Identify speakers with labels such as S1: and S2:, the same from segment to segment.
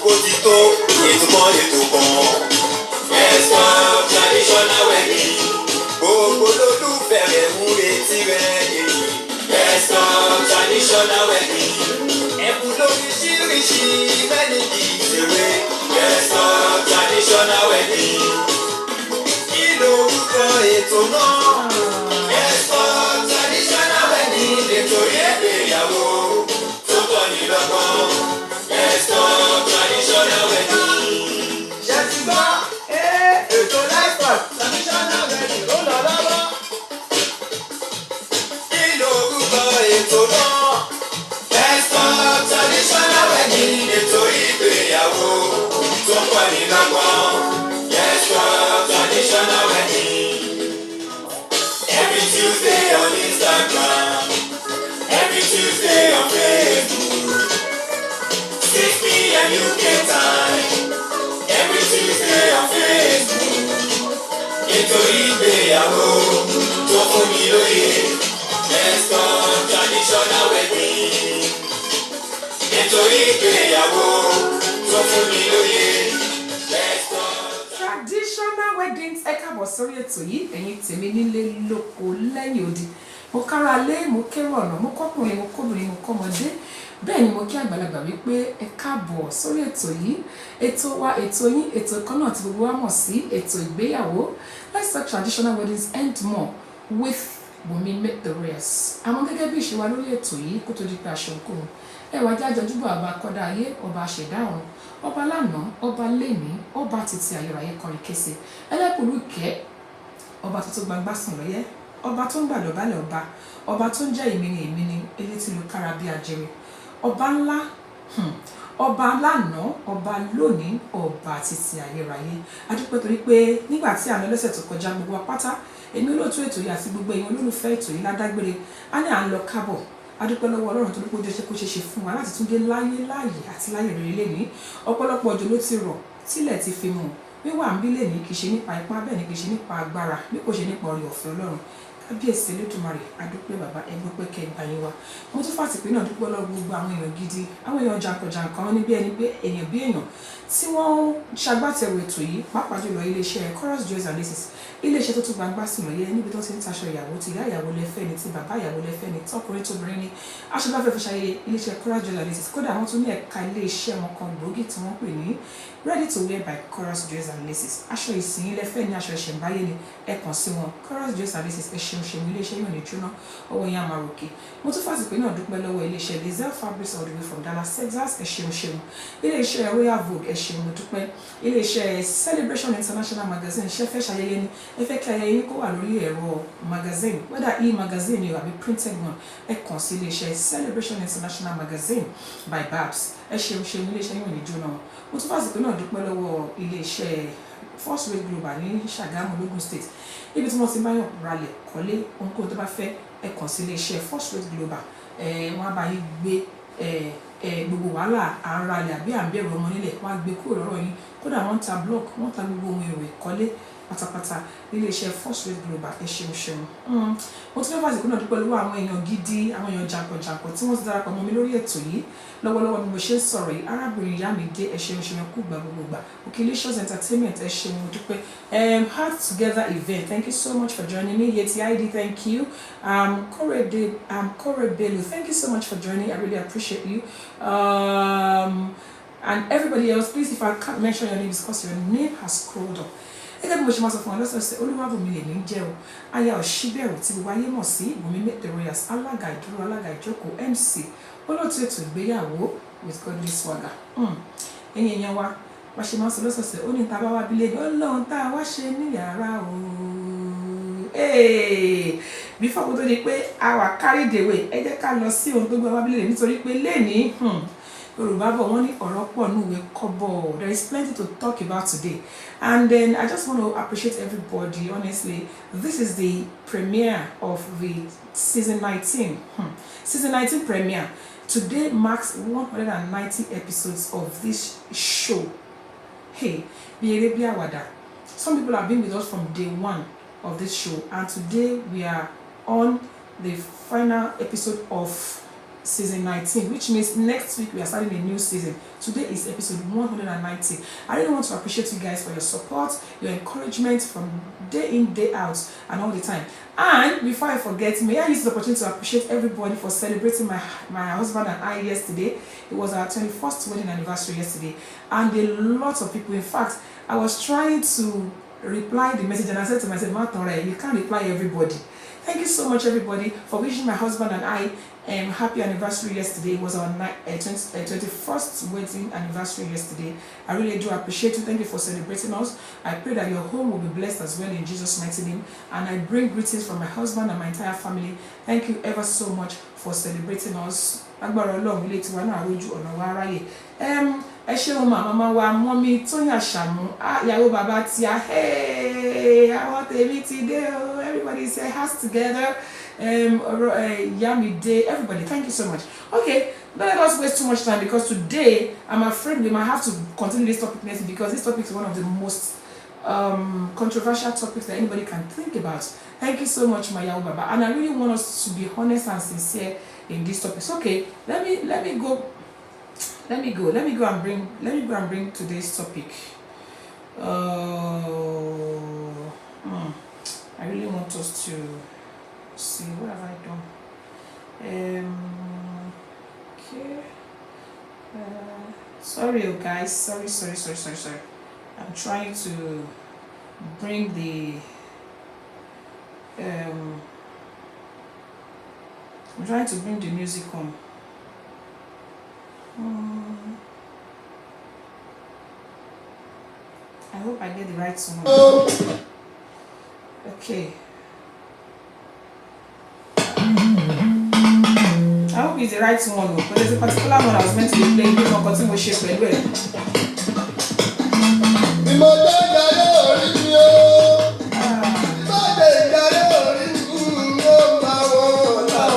S1: Òtítọ́ ètò kan. Let's stop traditional wedding. Gbogbo lólùfẹ́ rẹ̀ ń retí rẹ̀ èyí. Let's stop traditional wedding. Ẹ̀bùn lóríṣiríṣi mẹ́ni kì í ṣeré. Let's stop traditional wedding. Kí lorúkọ ètò náà? Let's stop traditional wedding. Ètò ìgbéyàwó tó kọ́ni lọ́gbọ́n. Let's stop traditional wedding. Ṣé ti gbọ́? Ètò let's stop traditional wedding ló lọ lọ́wọ́. Kí lorúkọ ètò náà? Let's stop traditional wedding. Ètò ìgbéyàwó tó kọ́ni lọ́gbọ́n. Let's stop traditional wedding. Every Tuesday on Instagram. Every Tuesday on Facebook. 6 p.m. UK time. Every Tuesday on Facebook. Ètò ìgbéyàwó tó fún mi lóye. Let's stop traditional wedding. Ètò ìgbéyàwó tó fún mi lóye. Let's stop
S2: traditional weddings. Ẹ káàbọ̀ sórí ètò yìí, ẹ̀yin tèmi nílé lóko lẹ́yìn odi. Mo kára lé, mo kérò ọ̀nà, mo kọ́kùnrin, mo kóbìnrin, mo kọ́mọdé. Bẹ́ẹ̀ ni mo kí àgbàlagbà wípé ẹ káàbọ̀ sórí ètò yìí. Ètò wa, ètò yín, ètò kan náà tí gbogbo wa mọ̀ sí ètò ìgbéyàwó. Let's talk traditional weddings and more with Wunmi Make the Race. Àwọn gẹ́gẹ́ bí ìṣe wa lórí ètò yìí kó tó di pé aṣọ òkúrun. Ẹ wá jájọ júbà ọba akọ́dá ayé, ọba àṣẹ̀dá ọ̀run, ọba lánàá, ọba lẹ́ni, ọba títí ayérayé kọrin kése. Ẹlẹ́kùnrú ìkẹ́, ọba tó tó gbangba sùn lọ́yẹ́, ọba tó ń gbàdọ̀ balẹ̀ ọba tó ń jẹ́ ìmìnì elétí lu kára bí ajere. Ọba ńlá, ọba lánàá, ọba lónìí, ọba títí ayérayé. A dúpẹ́ torí pé nígbà tí àná lọ́sẹ̀ tó kọjá gbogbo apáta, èmi olóòtú ètò yìí àti gbogbo èèyàn olólùfẹ́ ètò yìí ládágbére, a ní à ń lọ kábọ̀. A dúpẹ́ lọ́wọ́ Ọlọ́run tó dúpẹ́ jẹ́ kó ṣe fún wa láti tún dé láyé àti láyé rere lénìí. Ọ̀pọ̀lọpọ̀ òjò ló ti rọ̀, tílẹ̀ ti fi mú. Wíwà ń bí lénìí kì í ṣe nípa ipá, bẹ́ẹ̀ ni kì í ṣe nípa agbára, bí kò ṣe nípa oore ọ̀fẹ́ Ọlọ́run. Kábíyèsí Elédùmarè, adúpẹ́ bàbá ẹgbẹ́ pé kẹgbà yín wa. Mo tún fàtìpé náà dúpẹ́ lọ́wọ́ gbogbo àwọn èèyàn gidi, àwọn èèyàn jàǹkànjàǹkàn wọn níbi ẹni pé èèyàn bí èèyàn tí wọ́n ṣagbátẹrù ètò yìí, pàápàá jùlọ iléeṣẹ́ Chorus Jewels and Laces, iléeṣẹ́ tó tún gbangba sí lọ́yẹ́ níbi tó ti ń taṣọ ìyàwó, ti ìyá ìyàwó lẹ́fẹ́ ni, ti bàbá ìyàwó lẹ́fẹ́ ni, tọkùnrin tóbìnrin ni. Aṣọ́báfẹ́ fi ṣayẹyẹ iléeṣẹ́ Chorus Jewels and Laces. Kódà wọ́n tún ní ẹ̀ka iléeṣẹ́ wọn kan gbòógì tí wọ́n pè ní Ready to Wear by Chorus Jewels and Laces. Aṣọ ìsìn lẹ́fẹ́ ni, aṣọ ìṣẹ̀ǹbáyé ni, ẹ kàn sí wọn. Chorus Jewels and Laces, ẹ ṣeun iléeṣẹ́ yóò ní jóná, ọwọ́ yẹn á máa ròkè. Mo tún fàtìpé náà dúpẹ́ lọ́wọ́ iléeṣẹ́ Lizelle Fabrics all the way from Dallas, Texas, ẹ ṣeun. Iléeṣẹ́ Royal Vogue, ẹ ṣeun, mo dúpẹ́. Iléeṣẹ́ Celebration International Magazine, ṣé fẹ́ ṣayẹyẹ ni, ẹ fẹ́ kí ayẹyẹ yín kó wà lórí ẹ̀rọ magazine, whether e-magazine ni àbí printed one, ẹ kàn sí iléeṣẹ́ Celebration International Magazine by Babs. Ẹ ṣeun iléeṣẹ́ yóò ní jóná. Mo tún fàtìpé náà dúpẹ́ lọ́wọ́ iléeṣẹ́ First Rate Global ní Ṣàgámù, Lógùn State, níbi tí wọ́n ti báyọ̀ ralẹ̀ kọ́lé ohunkóhun tó bá fẹ́ ẹ kàn sí iléeṣẹ́ First Rate Global. Wọ́n á bá yín gbé gbogbo wàhálà à ń ralẹ̀ àbí à ń bẹ̀rù ọmọ nílẹ̀, wọ́n á gbé kúrò lọ́rọ̀ yín. Kódà wọ́n ń ta block, wọ́n ń ta gbogbo ohun èrò ìkọ́lé pátápátá iléeṣẹ́ First Rate Global, ẹ ṣeun. Mo tún fẹ́ fàsìkò náà dúpẹ́ lọ́wọ́ àwọn èèyàn gidi, àwọn èèyàn jàǹkànjàǹkàn tí wọ́n ti darapọ̀ mọ́ mi lórí ètò yìí lọ́wọ́lọ́wọ́ bí mo ṣe ń sọ̀rọ̀ yìí. Arábìnrin Yámídé, ẹ ṣeun kú gbà gbogbo gbà. Okilicious Entertainment, ẹ ṣeun, mo dúpẹ́. Heart Together event, thank you so much for joining me. Yeti ID, thank you. Korebelu, thank you so much for joining. I really appreciate you. And everybody else, please, if I can't mention your name, it's because your name has scrolled up. Gẹ́gẹ́ bí mo ṣe máa sọ fún ọ lọ́sọ̀ọ̀sẹ̀, Olúwabùnmi lèmi ń jẹ́ o, aya Òṣìbẹ̀rù tí gbogbo ayé mọ̀ sí Wunmi Make the Race, alága ìdúró, alága ìjókòó, MC, olóòtú ètò ìgbéyàwó with godly swagger. Ẹ̀yin èèyàn wa, wá ṣe máa sọ lọ́sọ̀ọ̀sẹ̀, ó ní ta bá wá bílé ní Ọlọ́run tá a wá ṣe ní yàrá o. Before kó tó di pé a wà carried away, ẹ jẹ́ ká lọ sí ohun tó gbé wá bílé nítorí pé lénìí Yorùbá bọ̀ wọ́n ní ọ̀rọ̀ pọ̀ ní ìwé kọ́bọ̀. There is plenty to talk about today, and then I just want to appreciate everybody. Honestly, this is the premiere of the season 19. Season 19 premiere. Today marks 190 episodes of this show. Hey, bí eré bí àwàdà. Some people have been with us from day one of this show, and today we are on the final episode of season 19, which means next week we are starting a new season. Today is episode 190. I really want to appreciate you guys for your support, your encouragement from day in, day out, and all the time. And before I forget, may I use the opportunity to appreciate everybody for celebrating my husband and I yesterday. It was our 21st wedding anniversary yesterday, and a lot of people, in fact, I was trying to reply the message and I said to myself, Matore, you can't reply everybody. Thank you so much, everybody, for wishing my husband and I happy anniversary yesterday. It was our 21st wedding anniversary yesterday. I really do appreciate you. Thank you for celebrating us. I pray that your home will be blessed as well in Jesus' mighty name. And I bring greetings from my husband and my entire family. Thank you ever so much for celebrating us. Agbára Ọlọ́run ilé tiwa náà rojú ọ̀nà wa ráyè. Ẹ ṣeun màmá wa mọ́mí Tóyìn Àṣàmú, ìyàwó bàbá tí a àwọn tèmi ti dé o. Everybody say hands together. Yamide, everybody, thank you so much. Okay, don't let us waste too much time, because today I'm afraid we might have to continue this topic next, because this topic is one of the most controversial topics that anybody can think about. Thank you so much, my Baba, and I really want us to be honest and sincere in these topics. Okay, let me go and bring today's topic. I really want us to see what have I done. Okay. Sorry, guys. Sorry. I'm trying to bring the music on. I hope I get the right song. Okay. I hope it's the right one, but there's a particular one I was meant to be playing. We're going to shape it.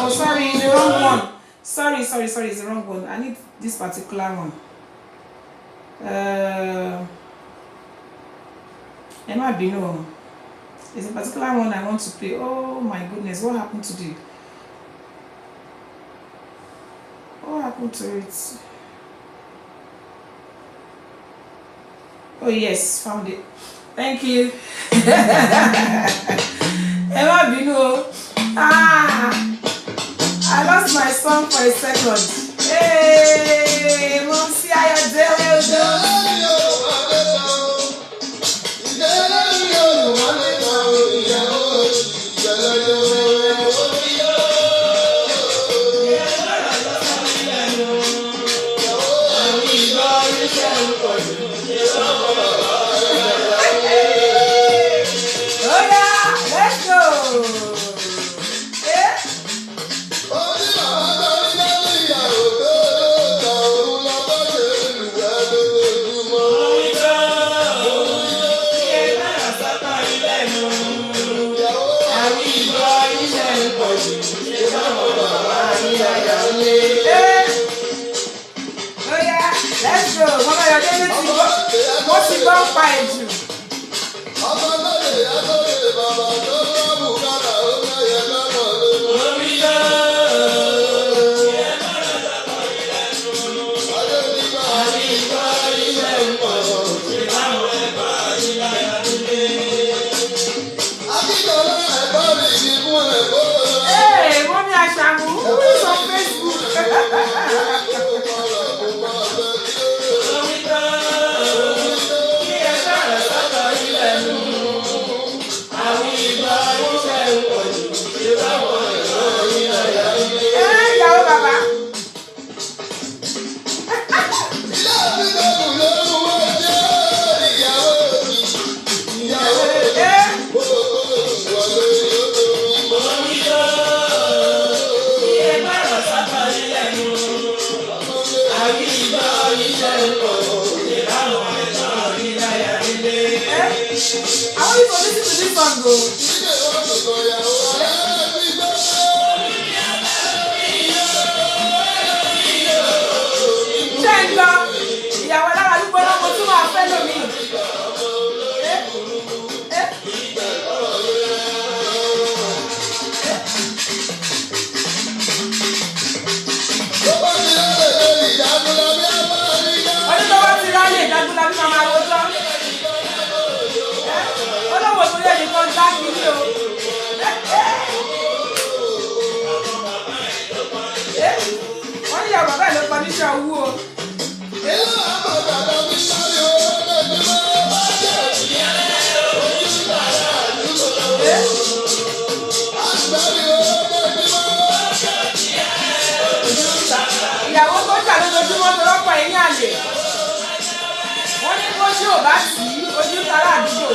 S2: Oh, sorry, the wrong one. Sorry, it's the wrong one. I need this particular one. It might be no. There's a particular one I want to play. Oh my goodness, what happened to it? What happened to it? Oh yes, found it. Thank you. Emma Bino. I lost my song for a second. Hey, Mom, see how you're doing. What's it going to find you? Hey, Mommy Ashamu, who is on Facebook? ní màmá àwòjọ. Olówó tó yẹ nìkan dá kiri o. Wọ́n ní ìyá bàbá ẹ̀ ló pa níṣẹ́ owó o. Ìyàwó tó jà lójoojúmọ́ tó rọ́pò ẹ̀yìn àlè. Wọ́n ní kó ṣé ò bá sí ojú tara àdúgbò.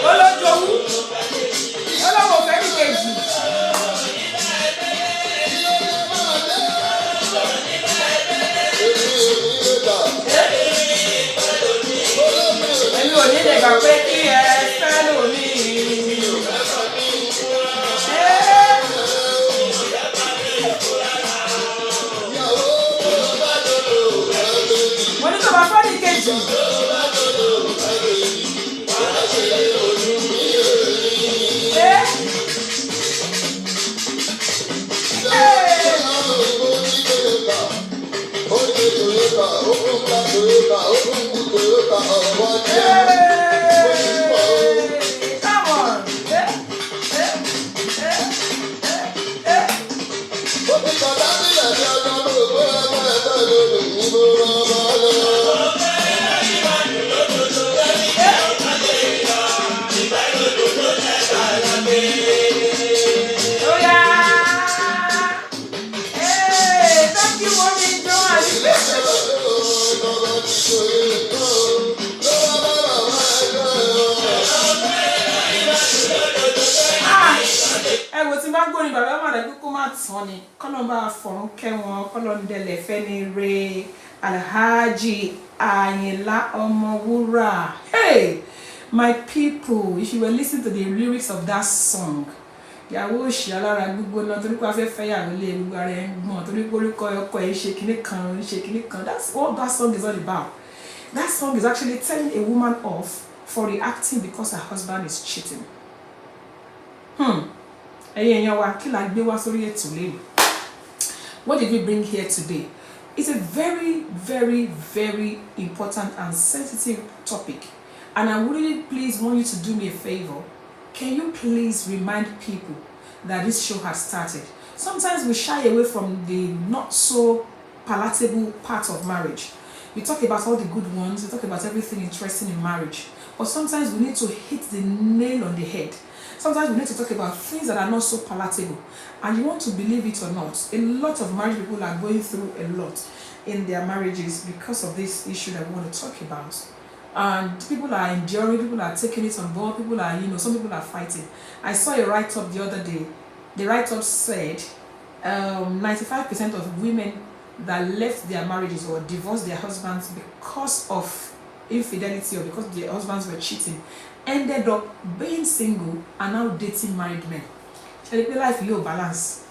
S2: Olójowú. Olówó fẹ́ ní kejì. Èmi ò ní lè gbà pé kí ẹ fẹ́ lómi. Mo ní tó bá fẹ́ ní kejì. Come on. Oh yeah. Hey, thank you, mommy ẹ wo tí bá gbórin bàbá má dàgbé kó má tán ni kọ́lọ́n bá fọ̀rún kẹ́wọn kọ́lọ́n dẹlẹ̀ fẹ́ni re Alhaji Ayinla Ọmọwúrà. Hey, my people, if you were listening to the lyrics of that song, ìyàwó òṣì alára gbígbóná torí pé afẹ́fẹ́ yàwó lé gbogbo ara ẹ̀ ń gbọ̀n torí pé orúkọ ọkọ ẹ̀ ṣe kinní kan. That's what that song is all about. That song is actually telling a woman off for reacting because her husband is cheating. Ẹ̀yin wa kí la gbé wá sórí ètò lẹ́yìn. What did we bring here today? It's a very, very, very important and sensitive topic. And I really please want you to do me a favor. Can you please remind people that this show has started? Sometimes we shy away from the not so palatable part of marriage. We talk about all the good ones, we talk about everything interesting in marriage. But sometimes we need to hit the nail on the head. Sometimes we need to talk about things that are not so palatable. And you want to believe it or not, a lot of married people are going through a lot in their marriages because of this issue that we want to talk about. And people are enduring, people are taking it on board, people are, some people are fighting. I saw a write-up the other day. The write-up said 95% of women that left their marriages or divorced their husbands because of infidelity or because their husbands were cheating ended up being single and now dating married men. Life, you balance.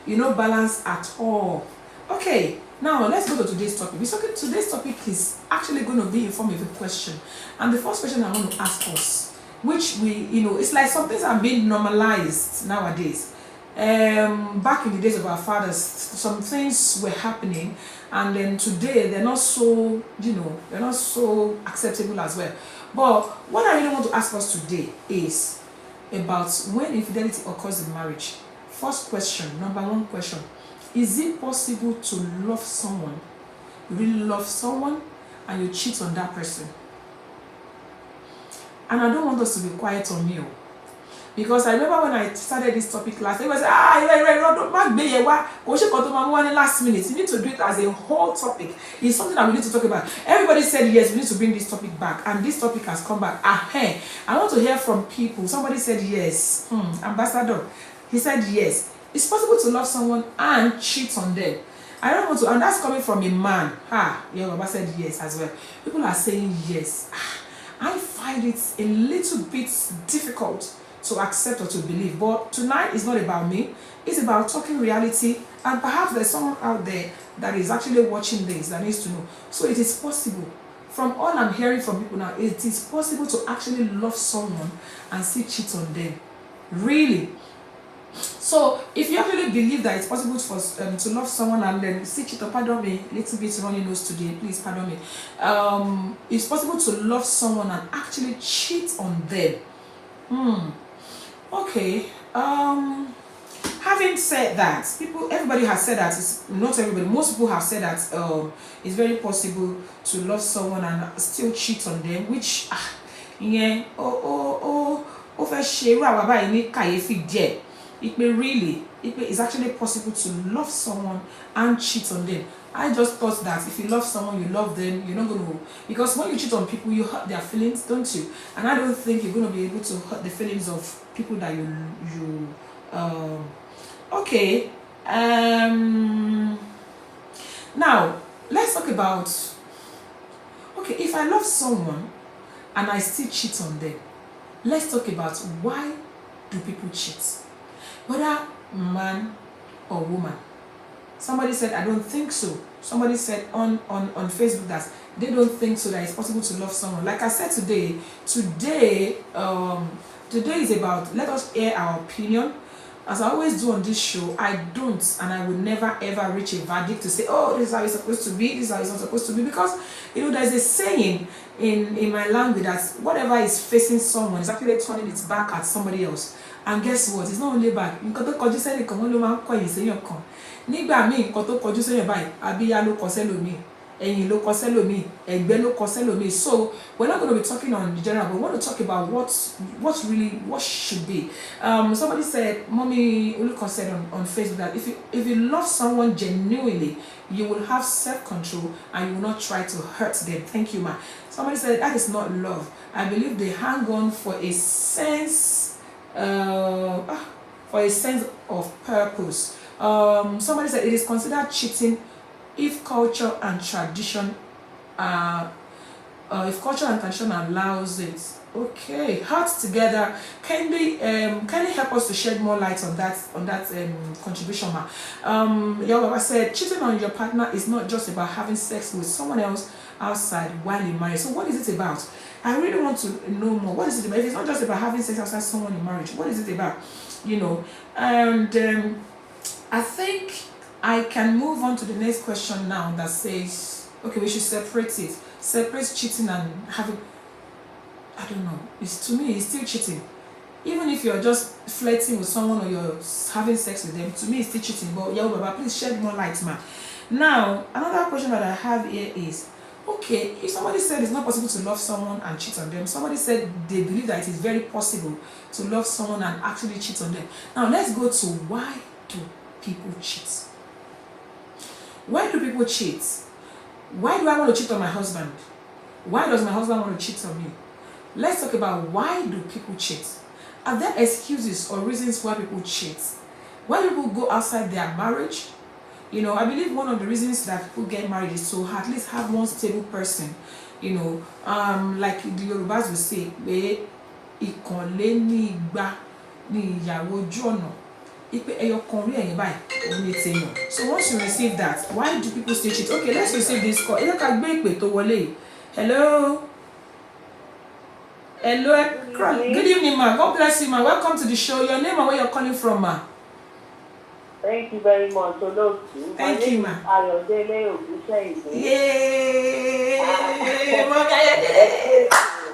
S2: Balance at all. Okay. Now, let's go to today's topic. Today's topic is actually going to be in form of a question. And the first question I want to ask us, which it's like some things are being normalized nowadays. Back in the days of our fathers, some things were happening, and then today they're not so, they're not so acceptable as well. But what I really want to ask us today is about when infidelity occurs in marriage. First question, number one question. Is it possible to love someone, you really love someone, and you cheat on that person? And I don't want us to be quiet on me, because I remember when I started this topic last, everybody said, last minute. You need to do it as a whole topic. It's something that we need to talk about. Everybody said yes, we need to bring this topic back, and this topic has come back. I want to hear from people. Somebody said yes. Ambassador, he said yes. It's possible to love someone and cheat on them. I don't want to, and that's coming from a man. Baba said yes as well. People are saying yes. I find it a little bit difficult to accept or to believe. But tonight is not about me. It's about talking reality, and perhaps there's someone out there that is actually watching this that needs to know. So it is possible. From all I'm hearing from people now, it is possible to actually love someone and still cheat on them. Really? So if you actually believe that it's possible for to love someone and then see cheat, or pardon me, little bit runny nose today, please pardon me. It's possible to love someone and actually cheat on them. Okay. Having said that, everybody has said that. It's not everybody. Most people have said that it's very possible to love someone and still cheat on them, which yeah, fẹ́ ṣe irú àwa báyìí ní kàyéfì díẹ̀. Really, it's actually possible to love someone and cheat on them. I just thought that if you love someone, you love them, you're not going to, because when you cheat on people, you hurt their feelings, don't you? And I don't think you're going to be able to hurt the feelings of people that you okay. Now let's talk about, okay, if I love someone and I still cheat on them, let's talk about why do people cheat, whether man or woman. Somebody said, I don't think so. Somebody said on Facebook that they don't think so, that it's possible to love someone. Like I said today is about, let us air our opinion. As I always do on this show, I don't and I will never ever reach a verdict to say, oh, this is how it's supposed to be, this is how it's not supposed to be, because there's a saying in my language that whatever is facing someone is actually turning its back at somebody else. And guess what? It's not only back. Nǹkan tó kọjú sẹ́nìkan wọ́n ló máa ń kọ̀yìn séèyàn kan. Nígbà míì nǹkan tó kọjú séèyàn báyìí, abíyá ló kọ sẹ́lòmíì, ẹ̀yìn ló kọ sẹ́lòmíì, ẹ̀gbẹ́ ló kọ sẹ́lòmíì. So we're not going to be talking on the general, but we want to talk about what should be. Somebody said, Mommy Uluko said on Facebook that if you love someone genuinely, you will have self-control and you will not try to hurt them. Thank you, ma. Somebody said that is not love. I believe they hang on for a sense of purpose. Somebody said it is considered cheating if culture and tradition allows it. Okay, hearts together. Can you help us to shed more light on that contribution, ma? Yoga said cheating on your partner is not just about having sex with someone else outside while in marriage. So what is it about? I really want to know more. What is it about? If it's not just about having sex outside someone in marriage, what is it about? And I think I can move on to the next question now that says, okay, we should separate it. Separate cheating and having, I don't know. To me, it's still cheating. Even if you're just flirting with someone or you're having sex with them, to me, it's still cheating. But yeah, Baba, please shed more light, ma. Now, another question that I have here is, okay, if somebody said it's not possible to love someone and cheat on them, somebody said they believe that it is very possible to love someone and actually cheat on them. Now, let's go to why do people cheat? Why do people cheat? Why do I want to cheat on my husband? Why does my husband want to cheat on me? Let's talk about why do people cheat? Are there excuses or reasons why people cheat? Why do people go outside their marriage? I believe one of the reasons that people get married is to at least have one stable person. Like the Yorubas will say, ìkànlé ní igba ní ìyàwó ojú ọ̀nà. So once you receive that, why do people still cheat? Okay, let's receive this call. Hello. Good evening, ma. God bless you, ma. Welcome to the show. Your name and where you're calling from, ma.
S3: Thank you very much.
S2: Thank you, ma.
S3: Yay!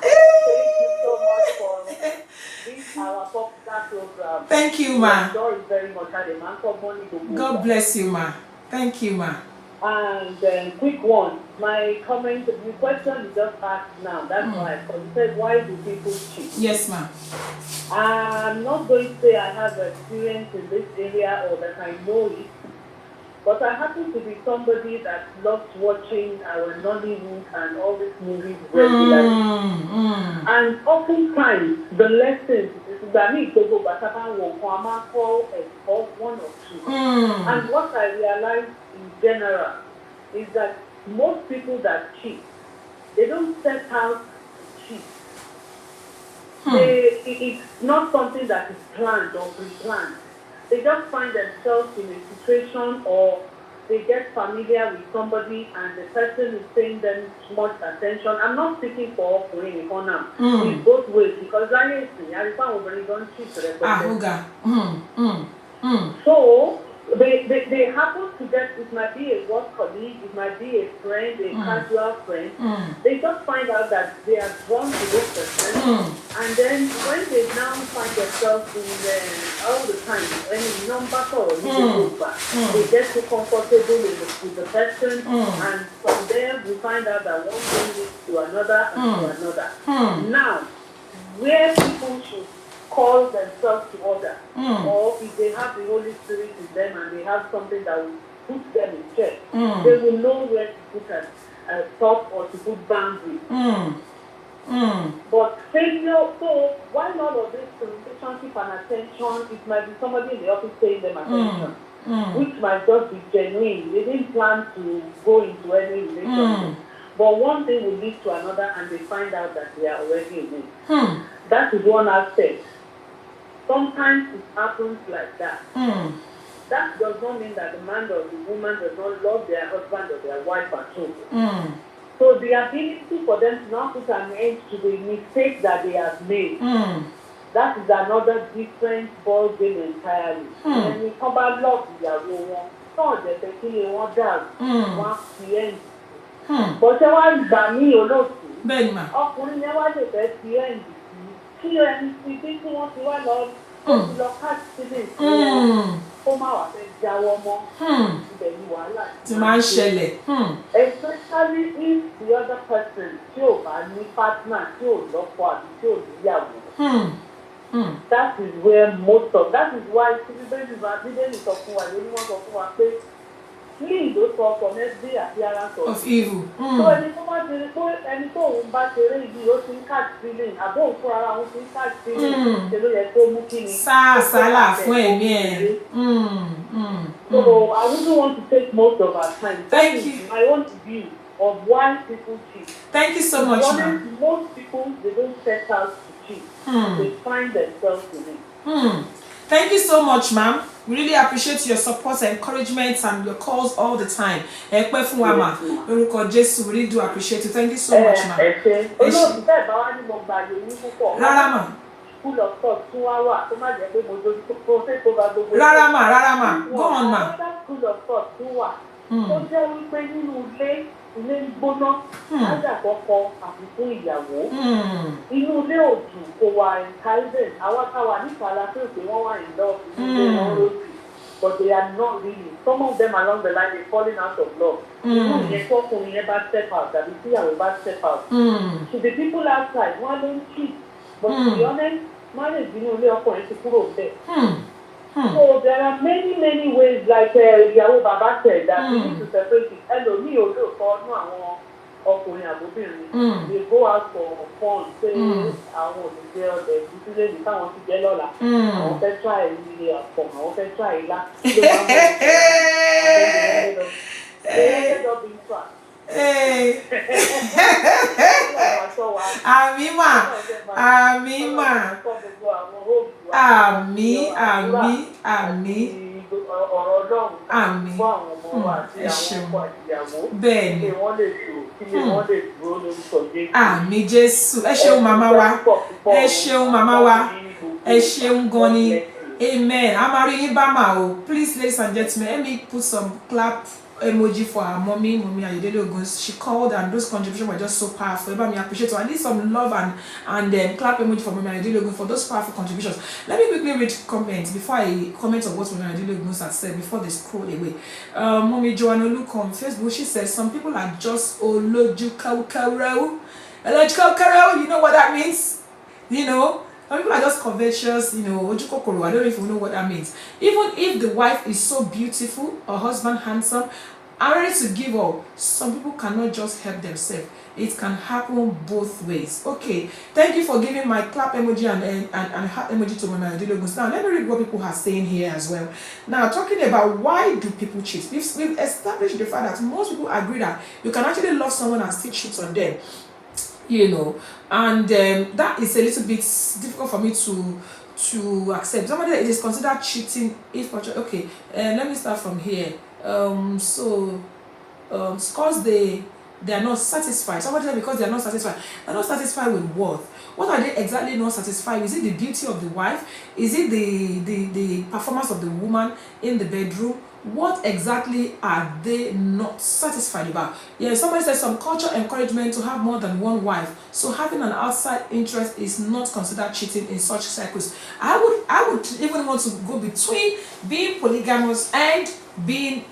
S3: Thank you so much for this our popular program.
S2: Thank you, ma.
S3: Very much.
S2: God bless you, ma. Thank you, ma.
S3: And quick one. My comment, the question you just asked now, that's why I said, why do people cheat?
S2: Yes, ma'am.
S3: I'm not going to say I have experience in this area or that I know it, but I happen to be somebody that loves watching our Nollywood and all these movies regularly. And oftentimes, the lessons, one or two. And what I realized in general is that most people that cheat, they don't set out to cheat. It's not something that is planned or pre-planned. They just find themselves in a situation, or they get familiar with somebody and the person is paying them much attention. I'm not speaking for offering now. In both ways, because I found when don't cheat. So they happen to get, it might be a work colleague, it might be a friend, a casual friend. They just find out that they are drawn to this person, and then when they now find themselves in all the time, any number or they get too comfortable with the person, and from there we find out that one thing leads to another and to another. Now, where people should call themselves to order, or if they have the Holy Spirit in them and they have something that will put them in check, they will know where to put a stop or to put boundaries. But failure, so while all of this relationship and attention, it might be somebody in the office paying them attention, which might just be genuine. They didn't plan to go into any relationship. But one thing will lead to another and they find out that they are already in it. That is one aspect. Sometimes it happens like that. That does not mean that the man or the woman does not love their husband or their wife at all. So the ability for them to now put an end to the mistake that they have made, that is another different ball game entirely. And we come back love ìyàwó wọn, náà jẹ́ kí wọ́n dàrú, wọ́n fi end. But ṣé wàá gbà mí olóòtú? Ọkùnrin yẹn wá lè fẹ́ fi end. Kí ẹni tí bí tí wọ́n ti wá lọ káàkiri sílẹ̀ kó má wà fẹ́ jáwọ́ mọ́ ibẹ̀ ni wàhálà
S2: ti máa ń ṣẹlẹ̀.
S3: Especially if the other person tí ò bá ní partner tí ò lọ́kọ àbí tí ò níyàwó. That is where that is why bíbélì sọ fún wa lórí wọn sọ fún wa pé flee ló sọ from every appearance
S2: of evil.
S3: So ẹni tó bá ti rí pé ẹni tó òun bá ṣeré yìí ó ti ń catch feeling àbó òun fúnra ara òun ti ń catch feeling ṣe ló yẹ kó mú kí ni.
S2: Sálà fún ẹ̀mí ẹ̀.
S3: So I wouldn't want to take most of our time.
S2: Thank you.
S3: My own view of why people cheat.
S2: Thank you so much, ma'am.
S3: Most people, they don't set out to cheat. They find themselves in it.
S2: Thank you so much, ma'am. We really appreciate your support, encouragement, and your calls all the time. We really do appreciate you. Thank you so much, ma'am. Rárá ma. Go on, ma.
S3: School of thought tún wà. Tó jẹ́ wípé nínú ilé ń gbóná, lájàkọ́kọ́ àti fún ìyàwó. Inú ilé òjò kò wà encouraging. Àwọn táwa nípa la fẹ́ pé wọ́n wà in love, inú ilé wọn lójú. But they are not really. Some of them along the line, they're falling out of love. Inú ìyẹn kọ́kùnrin yẹn bá step out, tàbí tíyàwó bá step out. To the people outside, wọ́n ló ń cheat. But to be honest, marriage inú ilé ọkùnrin ti kúrò bẹ́ẹ̀. So there are many ways, like ìyàwó bàbá said, that we need to separate it. Ẹlòmíì ò lè kọ́ ọ́nú àwọn ọkùnrin àbóbìnrin. They go out for fun, say àwọn òṣìṣẹ́ ọ̀dẹ̀ ìdílé ní káwọn ti jẹ́ lọ́la. Àwọn fẹ́ try ilé ọ̀pọ̀, àwọn fẹ́ try ilá. They up in trap.
S2: Àmín. Ẹ ṣeun. Bẹ́ẹ̀ni. Àmín Jésù. Ẹ ṣeun màmá wa. Ẹ ṣeun màmá wa. Ẹ ṣeun gan ni. Amen. Amari yín bá mà o. Please, ladies and gentlemen, let me put some clap emoji for our mommy Ayodele Ogun. She called and those contributions were just so powerful. Eba, me appreciate. So I need some love and clap emoji for mommy Ayodele Ogun for those powerful contributions. Let me quickly read comments before I comment on what mommy Ayodele Ogun has said before they scroll away. Mommy Joanna Luke on Facebook, she says some people are just olojukaukaro. You know what that means? You know, some people are just covetous, you know, ojukokoro. I don't know if you know what that means. Even if the wife is so beautiful or husband handsome, I'm ready to give up. Some people cannot just help themselves. It can happen both ways. Okay, thank you for giving my clap emoji and heart emoji to Mama Ayodele Ogun. Now let me read what people are saying here as well. Now talking about why do people cheat? We've established the fact that most people agree that you can actually love someone and still cheat on them. You know, and that is a little bit difficult for me to accept. Somebody that is considered cheating if let me start from here. Scores they they are not satisfied. Somebody said because they are not satisfied. They're not satisfied with what? What are they exactly not satisfied with? Is it the beauty of the wife? Is it the performance of the woman in the bedroom? What exactly are they not satisfied about? Yeah, somebody said some culture encouragement to have more than one wife. So having an outside interest is not considered cheating in such circles. I would even want to go between being polygamous and being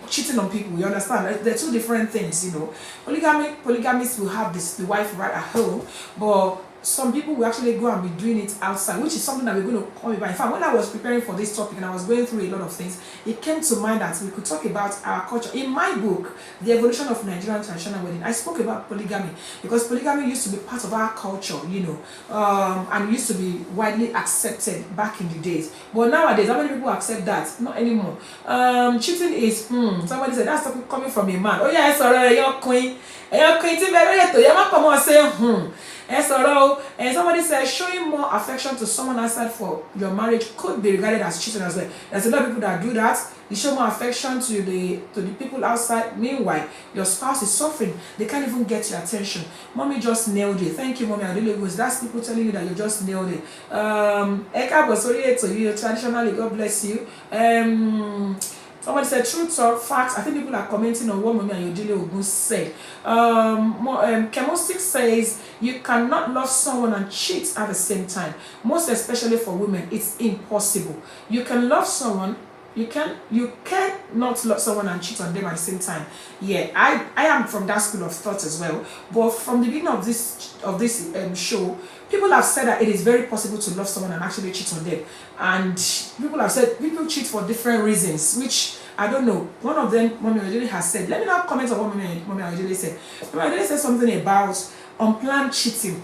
S2: cheating on people. You understand? They're two different things, you know. Polygamists will have the wife right at home, but some people will actually go and be doing it outside, which is something that we're going to come about. In fact, when I was preparing for this topic and I was going through a lot of things, it came to mind that we could talk about our culture. In my book, The Evolution of Nigerian Traditional Wedding, I spoke about polygamy because polygamy used to be part of our culture, you know, and used to be widely accepted back in the days. But nowadays, how many people accept that? Not anymore. Cheating is, somebody said, that's coming from a man. Oh yeah, sorry, you're queen. You're queen, and somebody said showing more affection to someone outside for your marriage could be regarded as cheating as well. There's a lot of people that do that. You show more affection to the people outside. Meanwhile, your spouse is suffering. They can't even get your attention. Mommy just nailed it. Thank you, mommy. I really was. That's people telling you that you just nailed it. Eka Bosori to you traditionally. God bless you. Somebody said truth or facts. I think people are commenting on what Mommy and Yodile Ogun said. Chemostic says you cannot love someone and cheat at the same time. Most especially for women, it's impossible. You can love someone. You cannot love someone and cheat on them at the same time. Yeah, I am from that school of thought as well. But from the beginning of this show, people have said that it is very possible to love someone and actually cheat on them. And people have said people cheat for different reasons, which I don't know. One of them, Mommy Ojele has said. Let me now comment on what Mommy Ojele said. Mommy Ojele said something about unplanned cheating.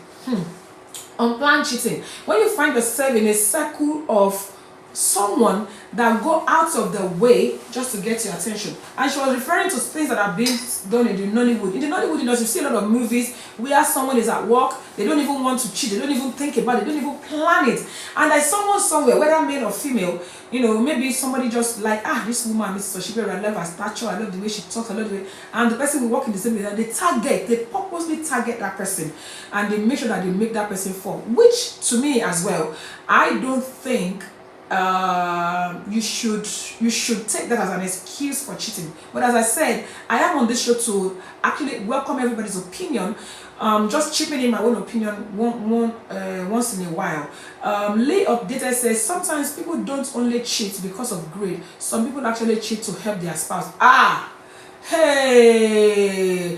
S2: Unplanned cheating. When you find yourself in a circle of someone that go out of their way just to get your attention, and she was referring to things that are being done in the Nollywood. In the Nollywood industry, you see a lot of movies where someone is at work, they don't even want to cheat, they don't even think about it, they don't even plan it, and there's someone somewhere, whether male or female, you know, maybe somebody just like, this woman, Mrs. Oshibere, I love her stature, I love the way she talks, I love the way, and the person will walk in the same way, and they purposely target that person, and they make sure that they make that person fall, which to me as well, I don't think you should take that as an excuse for cheating. But as I said, I am on this show to actually welcome everybody's opinion, just chipping in my own opinion once in a while. Lee Updated says sometimes people don't only cheat because of greed. Some people actually cheat to help their spouse. Hey,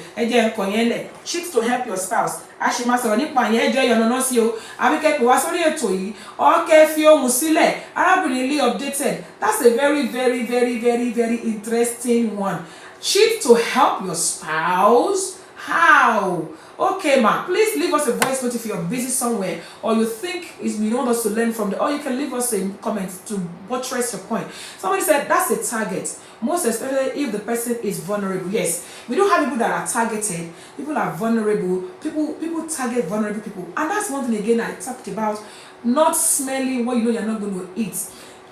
S2: cheat to help your spouse. Ashimaso nípa yẹn jẹ́ yọ̀nà sí o. Àbíkẹ́ pè wá sórí ètò yìí. Ọ̀kẹ́ fi ohùn sílẹ̀. Arábìnrin Lee Updated. That's a very, very, very, very, very interesting one. Cheat to help your spouse? How? Okay, ma, please leave us a voice note if you're busy somewhere or you think you want us to learn from or you can leave us a comment to buttress your point. Somebody said that's a target, most especially if the person is vulnerable. Yes, we do have people that are targeted. People are vulnerable. People target vulnerable people, and that's one thing again I talked about. Not smelling what you know you're not going to eat.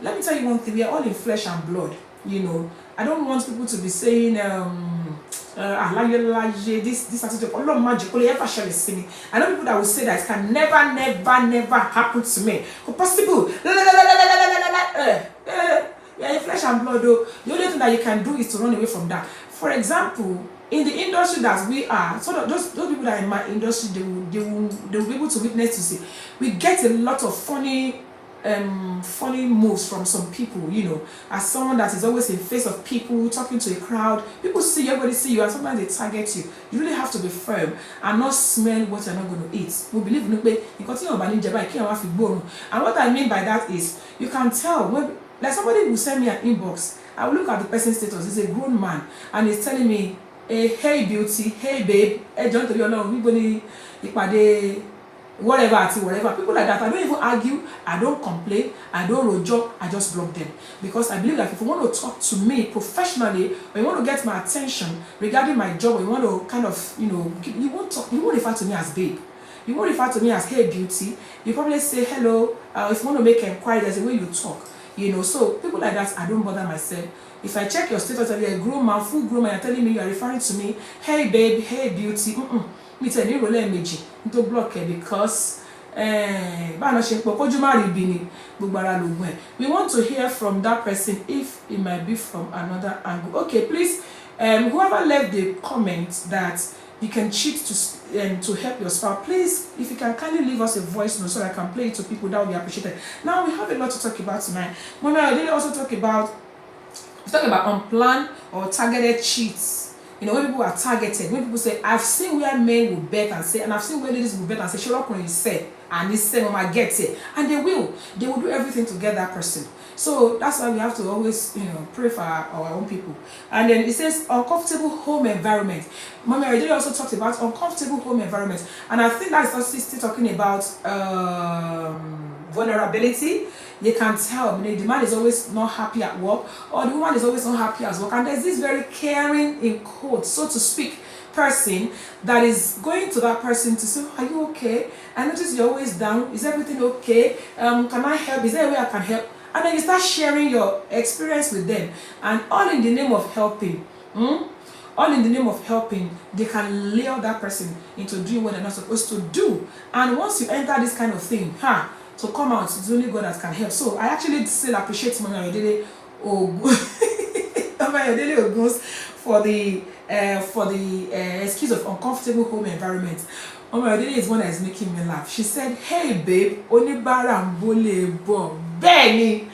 S2: Let me tell you one thing: we are all in flesh and blood. You know, I don't want people to be saying this attitude, oh Lord, magically ever shall it see me. I know people that will say that it can never happen to me. Possible. Yeah, in flesh and blood though. The only thing that you can do is to run away from that. For example, in the industry that we are, so those people that are in my industry, they will be able to witness to see. We get a lot of funny moves from some people, you know, as someone that is always in face of people, talking to a crowd. People see you, everybody see you, and sometimes they target you. You really have to be firm and not smell what you're not going to eat. We believe in and what I mean by that is you can tell when, like, somebody will send me an inbox. I will look at the person's status. He's a grown man and he's telling me, hey beauty, hey babe, hey John, whatever, people like that. I don't even argue, I don't complain, I don't rojo, I just block them. Because I believe that if you want to talk to me professionally, or you want to get my attention regarding my job, or you want to kind of, you know, you won't refer to me as babe. You won't refer to me as hey beauty. You probably say hello. If you want to make an inquiry, there's a way you talk. you know. So people like that, I don't bother myself. If I check your status and you're a grown man, full grown man, you're telling me, you're referring to me, hey babe, hey beauty, me tell you roll meji to block it, because we want to hear from that person if it might be from another angle. Okay, please, whoever left the comment that you can cheat to help your spouse, please, if you can kindly leave us a voice note so I can play it to people, that would be appreciated. Now we have a lot to talk about tonight. Mommy, I did also talk about unplanned or targeted cheats. You know, when people are targeted, when people say, I've seen where men will bet and say, and I've seen where ladies will bet and say, shut up when you say, and they say, Mama gets it, and they will do everything to get that person. So that's why we have to always, you know, pray for our own people. And then it says uncomfortable home environment. Mommy already also talked about uncomfortable home environment, and I think that's also still talking about vulnerability. They can tell, the man is always not happy at work, or the woman is always not happy at work, and there's this very caring, in quotes, so to speak, person that is going to that person to say, are you okay? I notice you're always down. Is everything okay? Can I help? Is there a way I can help? And then you start sharing your experience with them, and all in the name of helping. All in the name of helping, they can lure that person into doing what they're not supposed to do. And once you enter this kind of thing, to come out, it's only God that can help. So I actually still appreciate Mama Ayodele Oguns for the excuse of uncomfortable home environment. Mama Ayodele is one that is making me laugh. She said, hey babe, onibara mbole bo. Benny,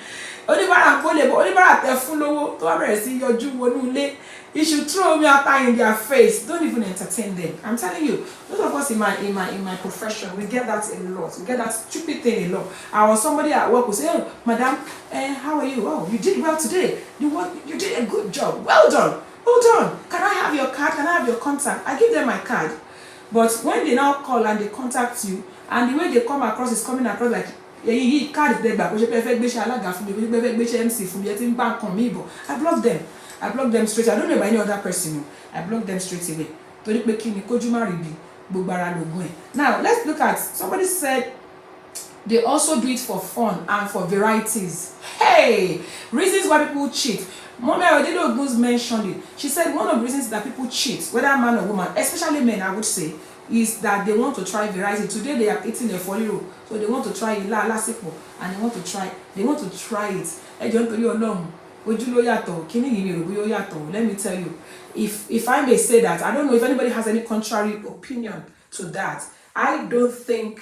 S2: onibara mbole bo, onibara te fun lowo to wa bere si yoju wonu ile. You should throw me out in their face. Don't even entertain them. I'm telling you, those of us in my profession, we get that a lot. We get that stupid thing a lot. Or somebody at work will say, oh, madam, how are you? Oh, you did well today. You did a good job. Well done. Well done. Can I have your card? Can I have your contact? I give them my card. But when they now call and they contact you, and the way they come across is coming across like, he card there back. I block them. I block them straight. I don't know about any other person. I block them straight away. Now let's look at, somebody said they also do it for fun and for varieties. Hey, reasons why people cheat. Mommy Ayodele Oguns mentioned it. She said one of the reasons that people cheat, whether man or woman, especially men, I would say, is that they want to try variety. Today they are eating a folio, so they want to try ila lasipo, and they want to try it. Let me tell you, if I may say that, I don't know if anybody has any contrary opinion to that. I don't think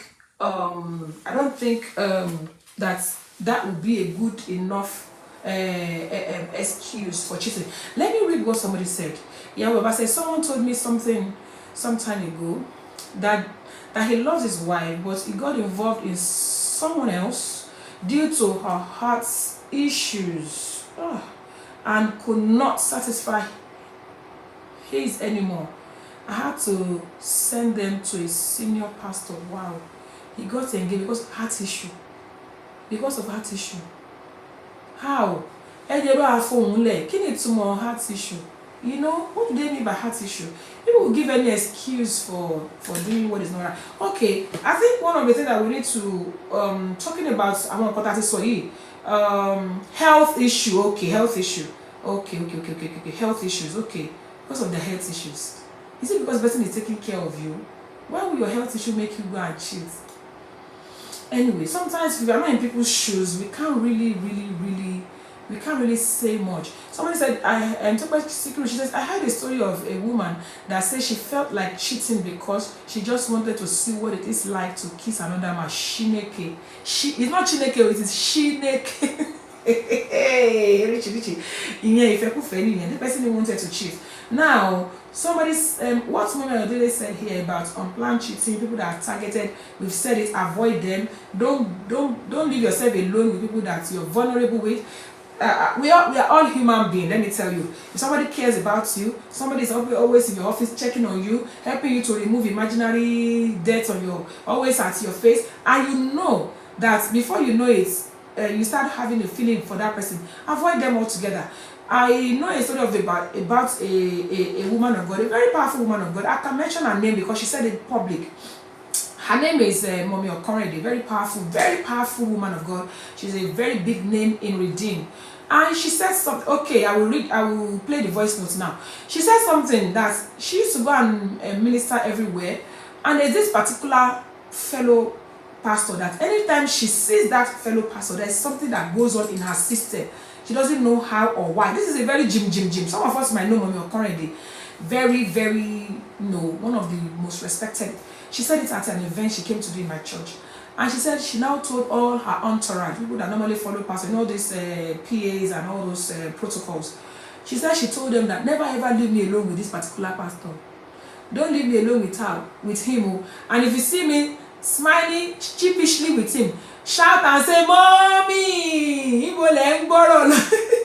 S2: that would be a good enough excuse for cheating. Let me read what somebody said. Baba said, someone told me something some time ago that he loves his wife, but he got involved in someone else due to her heart's issues. And could not satisfy his anymore. I had to send them to a senior pastor. Wow. He got engaged because of heart issue. Because of heart issue. How? Heart issue. You know, what do they mean by heart issue? People will give any excuse for doing what is not right. Okay, I think one of the things that we need to talking about health issue. Okay, health issue. Okay. Health issues. Okay, because of the health issues. Is it because the person is taking care of you? Why will your health issue make you go and cheat? Anyway, sometimes if we are not in people's shoes, we can't really say much. Somebody said, talk about secret. She says, I heard a story of a woman that says she felt like cheating because she just wanted to see what it is like to kiss another man. Shineke. It's not Chineke, it is Shineke. Richie. The person wanted to cheat. Now, somebody's what Mama Ayodele said here about unplanned cheating, people that are targeted, we've said it, avoid them. Don't leave yourself alone with people that you're vulnerable with. We are all human beings. Let me tell you, if somebody cares about you, somebody is always in your office checking on you, helping you to remove imaginary dirt on your, always at your face, and you know that before you know it, you start having a feeling for that person, avoid them altogether. I know a story of about a woman of God, a very powerful woman of God. I can mention her name because she said it in public. Her name is Mommy Okorede, very powerful woman of God. She's a very big name in Redeem. And she said something. Okay, I will play the voice notes now. She said something that she used to go and minister everywhere. And there's this particular fellow pastor that anytime she sees that fellow pastor, there's something that goes on in her system. She doesn't know how or why. This is a very Jim. Some of us might know Mommy Okorede. Very, one of the most respected. She said it at an event she came to do in my church. And she said she now told all her entourage, people that normally follow pastor, these PAs and all those protocols. She said she told them that never ever leave me alone with this particular pastor. Don't leave me alone with him. And if you see me smiling sheepishly with him, shout and say, Mommy!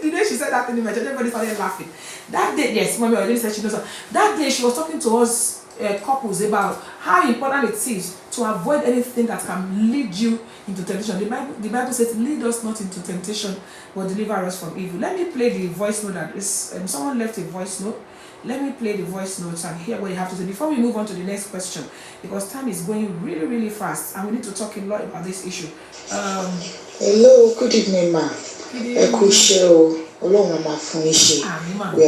S2: The day she said that in my church, everybody started laughing. That day, yes, Mommy already said she knows that. That day she was talking to us couples about how important it is to avoid anything that can lead you into temptation. The Bible says, lead us not into temptation, but deliver us from evil. Let me play the voice note that is, someone left a voice note. Let me play the voice notes and hear what you have to say before we move on to the next question, because time is going really, really fast and we need to talk a lot about this issue.
S4: Hello, good evening, ma'am. We are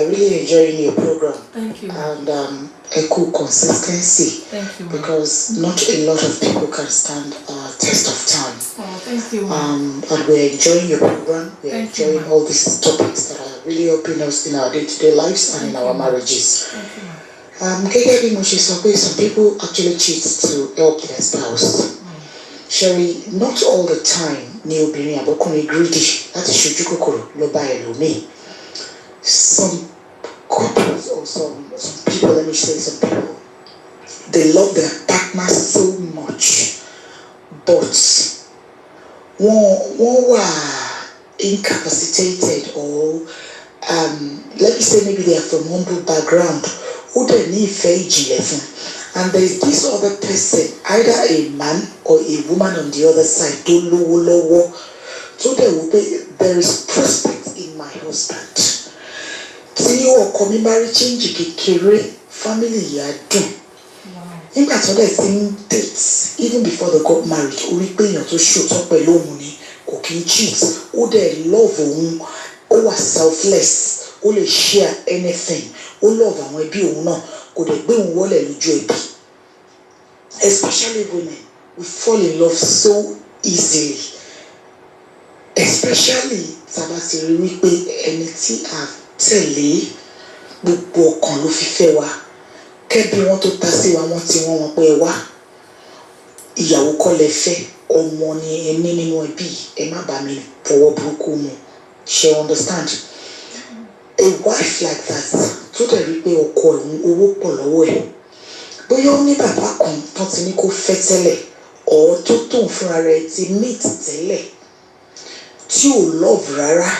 S4: really enjoying your program.
S2: Thank you.
S4: And consistency.
S2: Thank you.
S4: Because not a lot of people can stand test of time.
S2: Oh, thank you.
S4: And we're enjoying your program. We're enjoying all these topics that are really helping us in our day-to-day lives and in our marriages.
S2: Thank you.
S4: Some people actually cheat to help their spouse. Sherry, not all the time ni obìnrin àbọ́kùnrin greedy láti ṣojú kòkòrò ló bá ẹlòmíì. Some couples or some people, let me say some people, they love their partner so much, but wọ́n wà incapacitated or let me say maybe they are from humble background ó dẹ̀ ní ìfẹ́ ìjìnlẹ̀ fún. And there is this other person, either a man or a woman on the other side, so there is prospect in my husband. Tí ọkọ mi bá rí change kékeré, family yà dùn. Nígbà tó dẹ̀ ti ń date, even before they got married, ó rí pé èèyàn tó ṣòótọ́ pẹ̀lú òun ni kò kí ń cheat. Ó dẹ̀ love òun, ó wà selfless, ó lè share anything, ó love àwọn ẹbí òun náà. Especially women, we fall in love so easily. Especially tabati rí wípé ẹni tí a tẹ̀lé gbogbo ọkàn ló fi fẹ́ wa. Kẹ́bí wọn tó ta sí wa wọ́n ti wọ́n pé wá. Ìyàwó kọ́ lẹ fẹ́, ọmọ ni ẹni nínú ẹbí, ẹ má bá mi fọwọ́ burúkú mu. She understand? A wife like that, tó dẹ̀ rí pé ọkọ òun owó pọ̀ lọ́wọ́ ẹ̀. Bóyá ó ní bàbá kan tó ti ní kó fẹ́ tẹ́lẹ̀, or tó tóun fúnra rẹ̀ ti meet tẹ́lẹ̀, tí ò love rárá.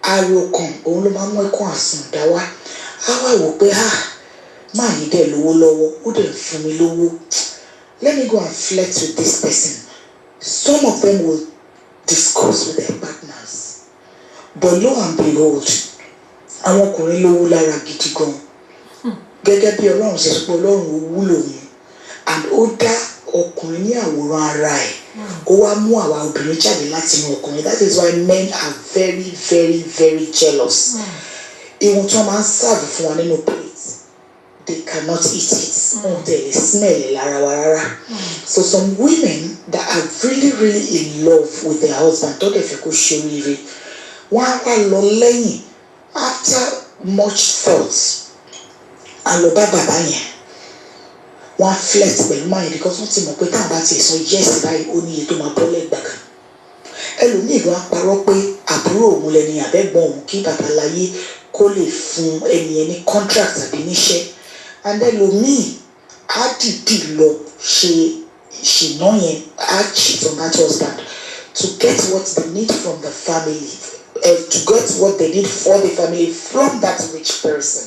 S4: Ariwo kan òun ló máa mú ẹkún àsùndá wá. Á wá wò pé máa yí dẹ̀ lówó lọ́wọ́, ó dẹ̀ fún mi lówó. Let me go and flirt with this person. Some of them will discuss with their partners. But lo and behold, àwọn ọkùnrin lówó lára gidi gan. Gẹ́gẹ́ bí Ọlọ́run ṣe sọ pé Ọlọ́run wúlò ni, and ó dá ọkùnrin ní àwòrán ara ẹ̀. Ó wá mú àwa obìnrin jáde láti inú ọkùnrin. That is why men are very, very, very jealous. Ìwọ̀n tí wọ́n máa ń serve fún wa nínú plate, they cannot eat it. They smell it lára wa rárá. So some women that are really, really in love with their husband, tó dẹ̀ fẹ́ kó ṣe oríire, wọ́n á wá lọ lẹ́yìn after much thought. And lọ bá bàbá yẹn, wọ́n flirt pẹ̀lú máa yẹn because wọ́n ti mọ̀ pé táwọn bá ti sọ yes báyìí ó ní iye tó máa bọ́ lẹ́gbàgà. Ẹlòmíì ló á parọ́ pé àbúrò òun lẹni àbẹ́gbọ́n òun kí bàbá láyé kó lè fún ẹni ẹni contract àbí níṣẹ́. And ẹlòmíì á dìdì lọ ṣe ṣìnà yẹn, á cheat on that husband to get what they need from the family, to get what they need for the family from that rich person.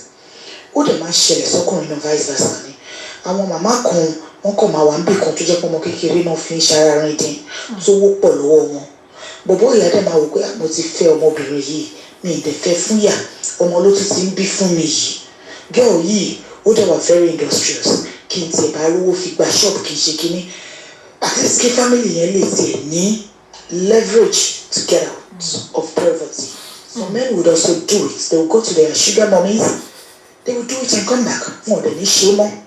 S4: Ó dẹ̀ máa ṣẹlẹ̀ sọ́kùnrin náà vice versa ni. Àwọn màmá kan wọ́n kàn máa wà níbì kan tó jẹ́ pé ọmọ kékeré náà fi ń ṣara rìn dín tó wó pọ̀ lọ́wọ́ wọn. Bọ̀bọ́ ìyá dẹ̀ máa wò pé mo ti fẹ́ ọmọbìnrin yìí, mi ì dẹ̀ fẹ́ fún yà, ọmọ ló tún ti ń bí fún mi yìí. Girl yìí ó dẹ̀ wà very industrious, kí n tiẹ̀ bá rówó fi gba ṣọ́ọ̀bù kì í ṣe kínní at least kí family yẹn lè tiẹ̀ ní leverage to get out of poverty. Some men would also do it. They would go to their sugar mummies. They would do it and come back. More than a shame.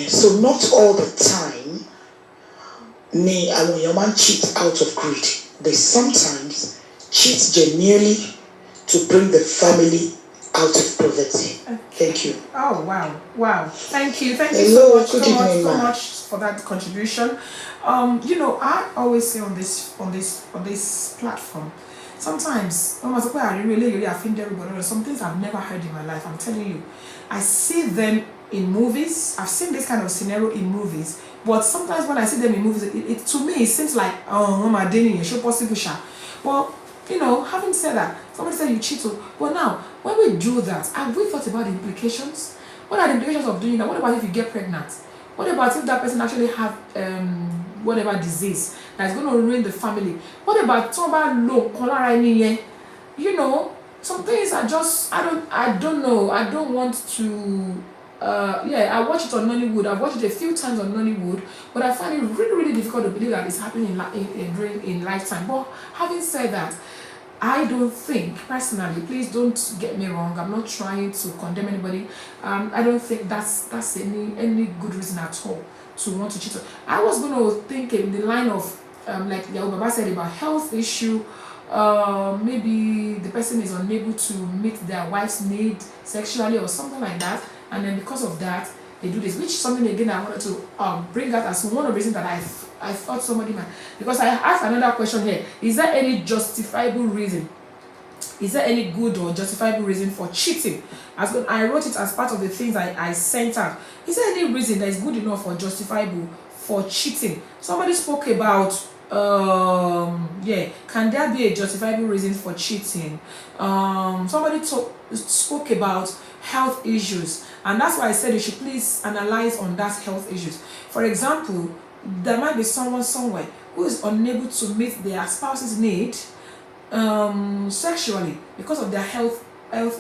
S4: So not all the time ni àwọn èèyàn máa ń cheat out of greed. They sometimes cheat genuinely to bring the family out of poverty. Okay. Thank you.
S2: Oh wow. Thank you
S4: Hello,
S2: so much for that contribution. You know, I always say on this platform, sometimes some things I've never heard in my life. I'm telling you, I see them in movies. I've seen this kind of scenario in movies, but sometimes when I see them in movies, it to me it seems like my dating show possible. But you know, having said that, somebody said you cheat. But now, when we do that, have we thought about the implications? What are the implications of doing that? What about if you get pregnant? What about if that person actually have whatever disease that's going to ruin the family? What about you know, some things are just I don't know. I don't want to I watch it on Nollywood. I've watched it a few times on Nollywood, but I find it really difficult to believe that it's happening in lifetime. But having said that, I don't think personally, please don't get me wrong, I'm not trying to condemn anybody. I don't think that's any good reason at all to want to cheat. I was going to think in the line of like Yahoo Baba said about health issue. Maybe the person is unable to meet their wife's need sexually or something like that, and then because of that they do this, which is something again I wanted to bring out as one of the reasons that I thought somebody might, because I asked another question here: is there any justifiable reason? Is there any good or justifiable reason for cheating? I wrote it as part of the things I sent out. Is there any reason that is good enough or justifiable for cheating? Somebody spoke about can there be a justifiable reason for cheating? Somebody spoke about health issues, and that's why I said you should please analyze on that health issues. For example, there might be someone somewhere who is unable to meet their spouse's need sexually because of their health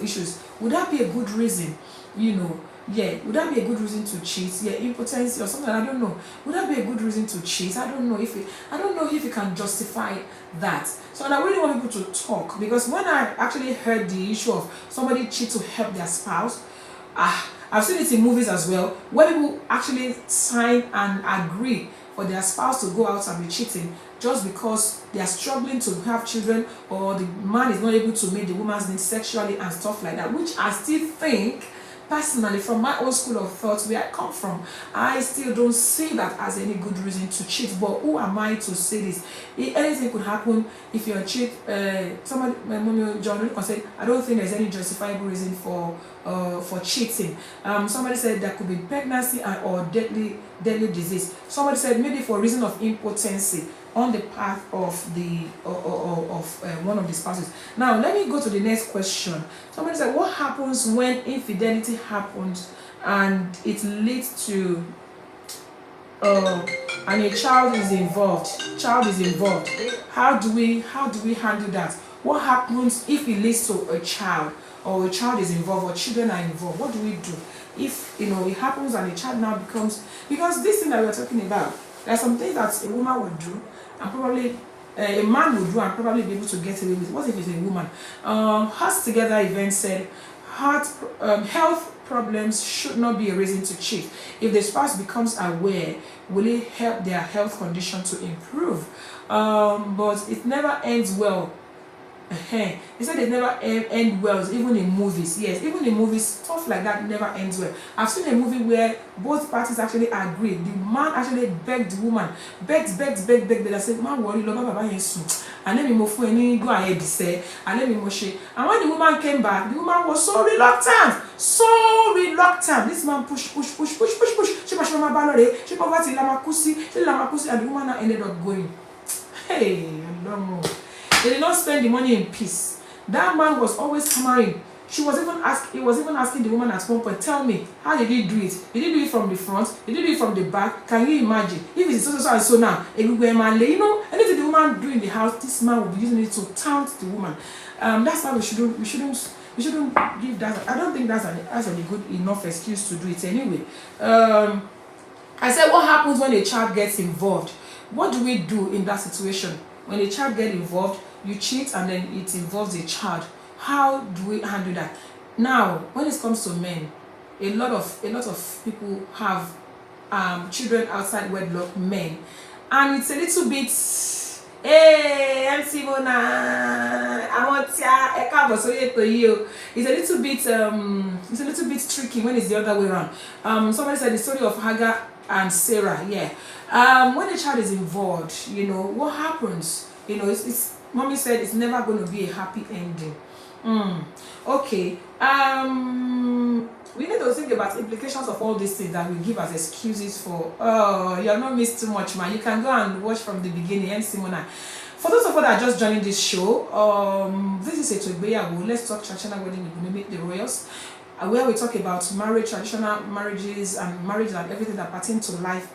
S2: issues. Would that be a good reason? You know, would that be a good reason to cheat? Impotency or something, I don't know. Would that be a good reason to cheat? I don't know if you can justify that. So, and I really want people to talk, because when I actually heard the issue of somebody cheat to help their spouse, I've seen it in movies as well, where people actually sign and agree for their spouse to go out and be cheating just because they are struggling to have children, or the man is not able to meet the woman's needs sexually and stuff like that, which I still think, personally, from my own school of thought where I come from, I still don't see that as any good reason to cheat. But who am I to say this? Anything could happen if you're a cheat. Somebody, my mommy John said, I don't think there's any justifiable reason for cheating. Somebody said there could be pregnancy or deadly disease. Somebody said maybe for reason of impotency on the part of the one of the spouses. Now let me go to the next question. Somebody said, what happens when infidelity happens and it leads to and a child is involved? How do we handle that? What happens if it leads to a child, or a child is involved, or children are involved? What do we do if it happens and a child now becomes, because this thing that we're talking about, there are some things that a woman would do and probably a man would do and probably be able to get away with. What if it's a woman? Hearts Together event said health problems should not be a reason to cheat. If the spouse becomes aware, will it help their health condition to improve? But it never ends well. He said it never end well, even in movies. Yes, even in movies, stuff like that never ends well. I've seen a movie where both parties actually agreed. The man actually begged the woman, begged. I said, man, worry, love, baba, yes, and let me move for any go ahead, say, and let me moshe. And when the woman came back, the woman was so reluctant. This man push. She pushed my balore, she poverty lamakusi, and the woman now ended up going. Hey, I don't know. They did not spend the money in peace. That man was always hammering. He was even asking the woman at one point, tell me, how did he do it? Did he do it from the front? Did he do it from the back? Can you imagine? If it's so and so now, everywhere man, anything the woman do in the house, this man will be using it to taunt the woman. That's why we shouldn't We shouldn't give that. I don't think that's a good enough excuse to do it anyway. I said, what happens when a child gets involved? What do we do in that situation? When a child gets involved, you cheat and then it involves a child. How do we handle that? Now, when it comes to men, a lot of people have children outside wedlock, men, and it's a little bit. Hey, MC Mona, I want it's a little bit tricky when it's the other way around. Somebody said the story of Hagar and Sarah. Yeah. When a child is involved, you know what happens. You know, it's mommy said it's never going to be a happy ending. Okay. We need to think about implications of all these things that we give as excuses for. Oh, you're not missed too much, man. You can go and watch from the beginning. And Simona. For those of us that are just joining this show, this is ETO IGBEYAWO. Let's talk traditional wedding with Meet the Royals, where we talk about marriage, traditional marriages, and marriage and everything that pertains to life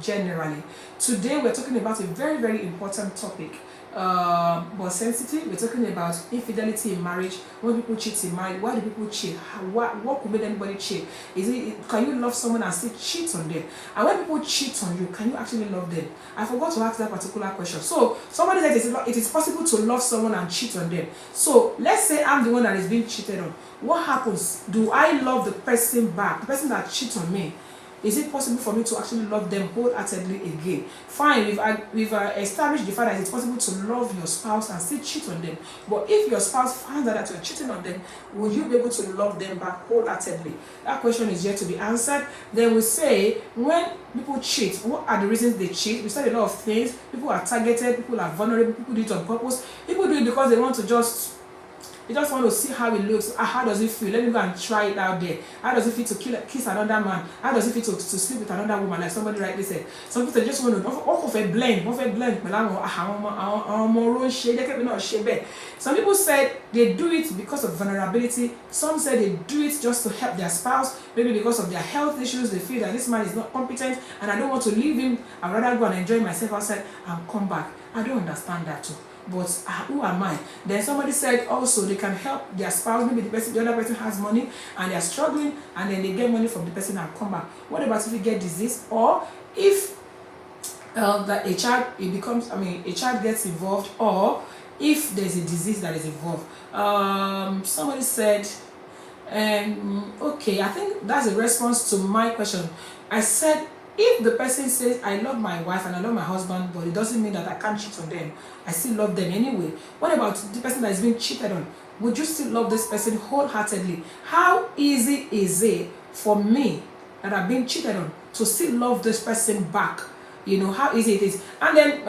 S2: generally. Today we're talking about a very, very important topic. But sensitive. We're talking about infidelity in marriage. When people cheat in marriage, why do people cheat? What could make anybody cheat? Can you love someone and still cheat on them? And when people cheat on you, can you actually love them? I forgot to ask that particular question. So somebody said it is possible to love someone and cheat on them. So let's say I'm the one that is being cheated on. What happens? Do I love the person back? The person that cheats on me? Is it possible for me to actually love them wholeheartedly again? Fine, we've established the fact that it's possible to love your spouse and still cheat on them. But if your spouse finds out that you're cheating on them, will you be able to love them back wholeheartedly? That question is yet to be answered. Then we say, when people cheat, what are the reasons they cheat? We said a lot of things. People are targeted, people are vulnerable, people do it on purpose. People do it because they want to see how it looks. How does it feel? Let me go and try it out there. How does it feel to kiss another man? How does it feel to sleep with another woman? Like somebody rightly said. Some people just want to of a blend. Some people said they do it because of vulnerability. Some said they do it just to help their spouse. Maybe because of their health issues. They feel that this man is not competent and I don't want to leave him. I'd rather go and enjoy myself outside and come back. I don't understand that too. But who am I? Then somebody said also they can help their spouse. Maybe the other person has money and they're struggling, and then they get money from the person and come back. What about if you get disease, or if a child gets involved, or if there's a disease that is involved? Somebody said, okay, I think that's a response to my question. I said, if the person says, I love my wife and I love my husband, but it doesn't mean that I can't cheat on them, I still love them anyway. What about the person that is being cheated on? Would you still love this person wholeheartedly? How easy is it for me that I've been cheated on to still love this person back? You know, how easy it is. And then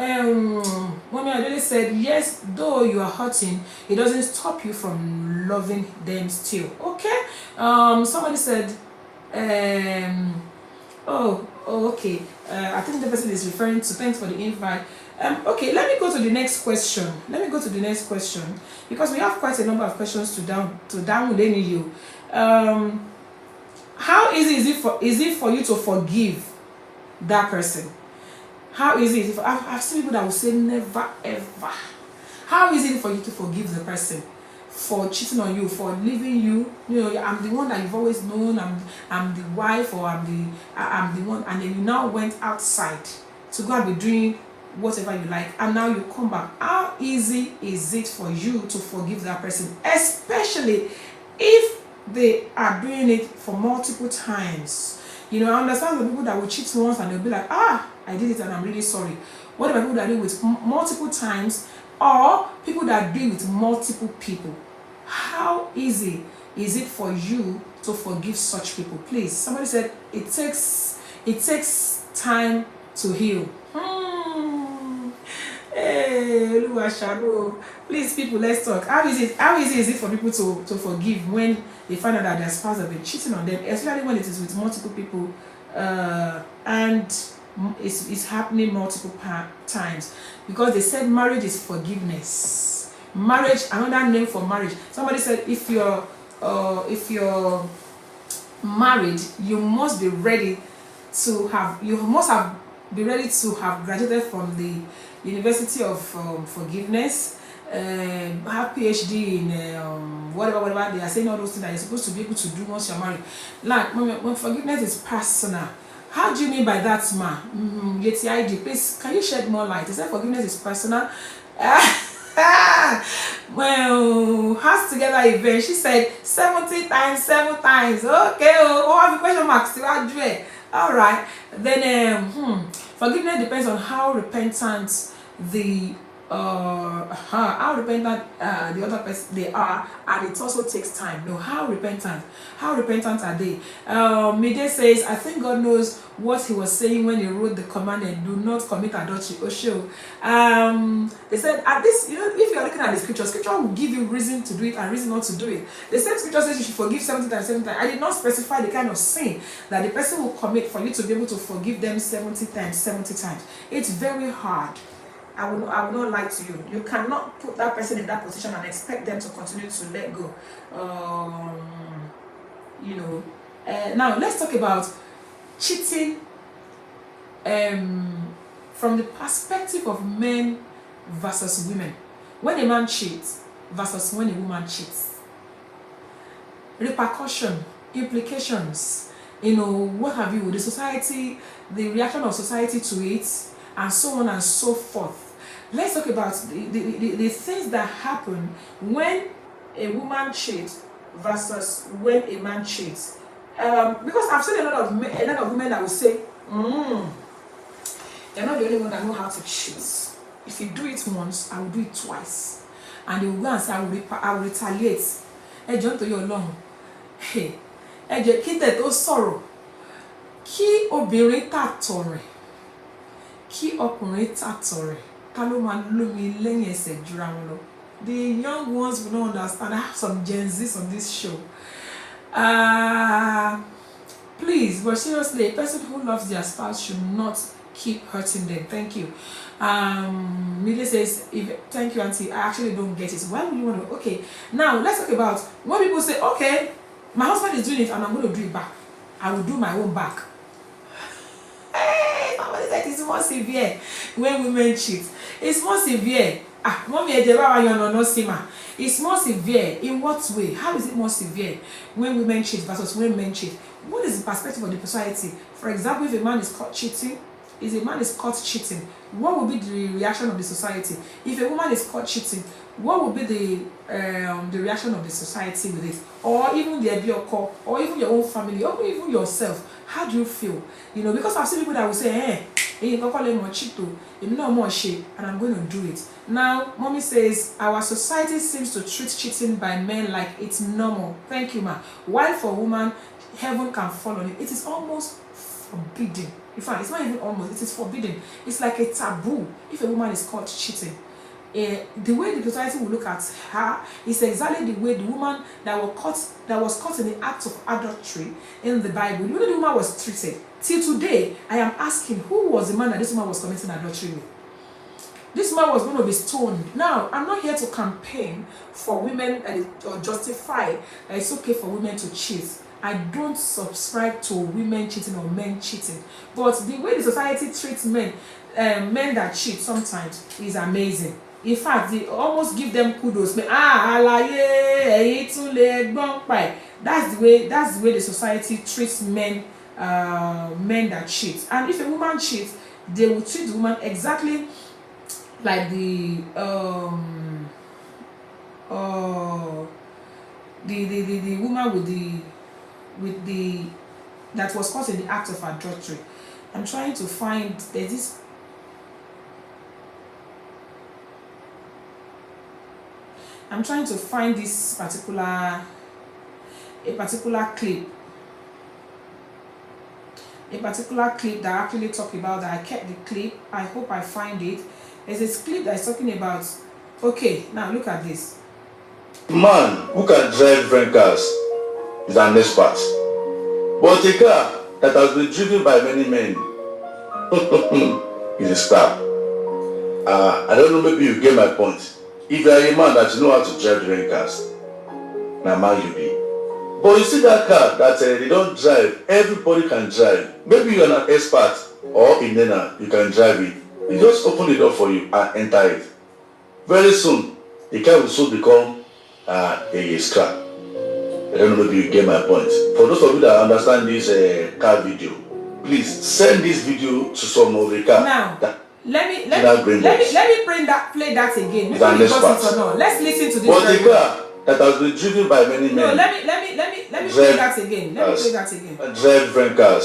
S2: Mommy Adele said, yes, though you are hurting, it doesn't stop you from loving them still. Okay. Somebody said, okay. I think the person is referring to, thanks for the invite. Okay, let me go to the next question. Because we have quite a number of questions to download you. How easy is it for you to forgive that person? How easy is it? I've seen people that will say never ever. How easy is it for you to forgive the person for cheating on you, for leaving you? You know, I'm the one that you've always known. I'm the wife, or I'm the one, and then you now went outside to go and be doing whatever you like, and now you come back. How easy is it for you to forgive that person, especially if they are doing it for multiple times? You know, I understand the people that will cheat once and they'll be like, I did it and I'm really sorry. What about people that do it with multiple times, or people that do it with multiple people? How easy is it for you to forgive such people? Please, somebody said it takes time to heal. Hey, please, people, let's talk. How easy is it for people to forgive when they find out that their spouse have been cheating on them, especially when it is with multiple people, and it's happening multiple times? Because they said marriage is forgiveness. Marriage, another name for marriage. Somebody said if you're married, you must be ready to have graduated from the University of Forgiveness. have PhD in whatever they are saying all those things that you're supposed to be able to do once you're married. Like when forgiveness is personal, how do you mean by that, ma? ETO IGBEYAWO, please can you shed more light? Is that forgiveness is personal? Well, Hearts Together event, she said 70 times, 7 times. Okay, have a question mark still. All right, then forgiveness depends on how repentant the the other person they are, and it also takes time. No, how repentant are they? Mide says, I think God knows what he was saying when he wrote the command and do not commit adultery. Osho. They said at this, if you're looking at the scripture will give you reason to do it and reason not to do it. The same scripture says you should forgive 70 times, 7 times. I did not specify the kind of sin that the person will commit for you to be able to forgive them 70 times, 70 times. It's very hard. I will not lie to you. You cannot put that person in that position and expect them to continue to let go. Now let's talk about cheating from the perspective of men versus women. When a man cheats versus when a woman cheats. Repercussion, implications, what have you, the society, the reaction of society to it, and so on and so forth. Let's talk about the things that happen when a woman cheats versus when a man cheats. Because I've seen a lot of women that will say, you're not the only one that know how to cheat. If you do it once, I will do it twice. And they will go and say, I will retaliate. John to your long. Hey, kí tẹ̀ tó sọ̀rọ̀, kí obìnrin tàtọ̀ rẹ̀, kí ọkùnrin tàtọ̀ rẹ̀. The young ones will not understand. I have some Gen Zs on this show. Please, but seriously, a person who loves their spouse should not keep hurting them. Thank you. Mide says, thank you, Auntie. I actually don't get it. Why would you want to? Okay, now let's talk about when people say, okay, my husband is doing it and I'm going to do it back. I will do my own back. Somebody said it's more severe when women cheat. It's more severe. It's more severe. In what way? How is it more severe when women cheat versus when men cheat? What is the perspective of the society? For example, if a man is caught cheating, what will be the reaction of the society? If a woman is caught cheating, what will be the reaction of the society with it? Or even the Ebioko, or even your own family, or even yourself? How do you feel? Because I've seen people that will say, and I'm going to do it. Now, mommy says, our society seems to treat cheating by men like it's normal. Thank you, ma. While for woman, heaven can fall on it. It is almost forbidden. In fact, it's not even almost, it is forbidden. It's like a taboo if a woman is caught cheating. The way the society will look at her is exactly the way the woman that was caught in the act of adultery in the Bible, the way the woman was treated. Till today, I am asking, who was the man that this woman was committing adultery with? This man was going to be stoned. Now, I'm not here to campaign for women or justify that it's okay for women to cheat. I don't subscribe to women cheating or men cheating. But the way the society treats men that cheat sometimes is amazing. In fact, they almost give them kudos. That's the way the society treats men that cheat. And if a woman cheats, they will treat the woman exactly like the woman with the that was caught in the act of adultery. I'm trying to find this particular clip. A particular clip that I actually talk about that. I kept the clip. I hope I find it. There's a clip that is talking about. Okay, now look at this.
S5: Man who can drive different cars is an expert. But a car that has been driven by many men is a star. I don't know, maybe you get my point. If you are a man that you know how to drive different cars, now man you be. But you see that car that they don't drive, everybody can drive. Maybe you are an expert or in you can drive it. You just open the door for you and enter it. Very soon, the car will soon become a scrap. I don't know if you get my point. For those of you that understand this car video, please send this video to some of the car.
S2: Now, let me play that again. Maybe we got it or not. Let's listen to this.
S5: But the car that has been driven by many men.
S2: No, let me play that again.
S5: Drive different cars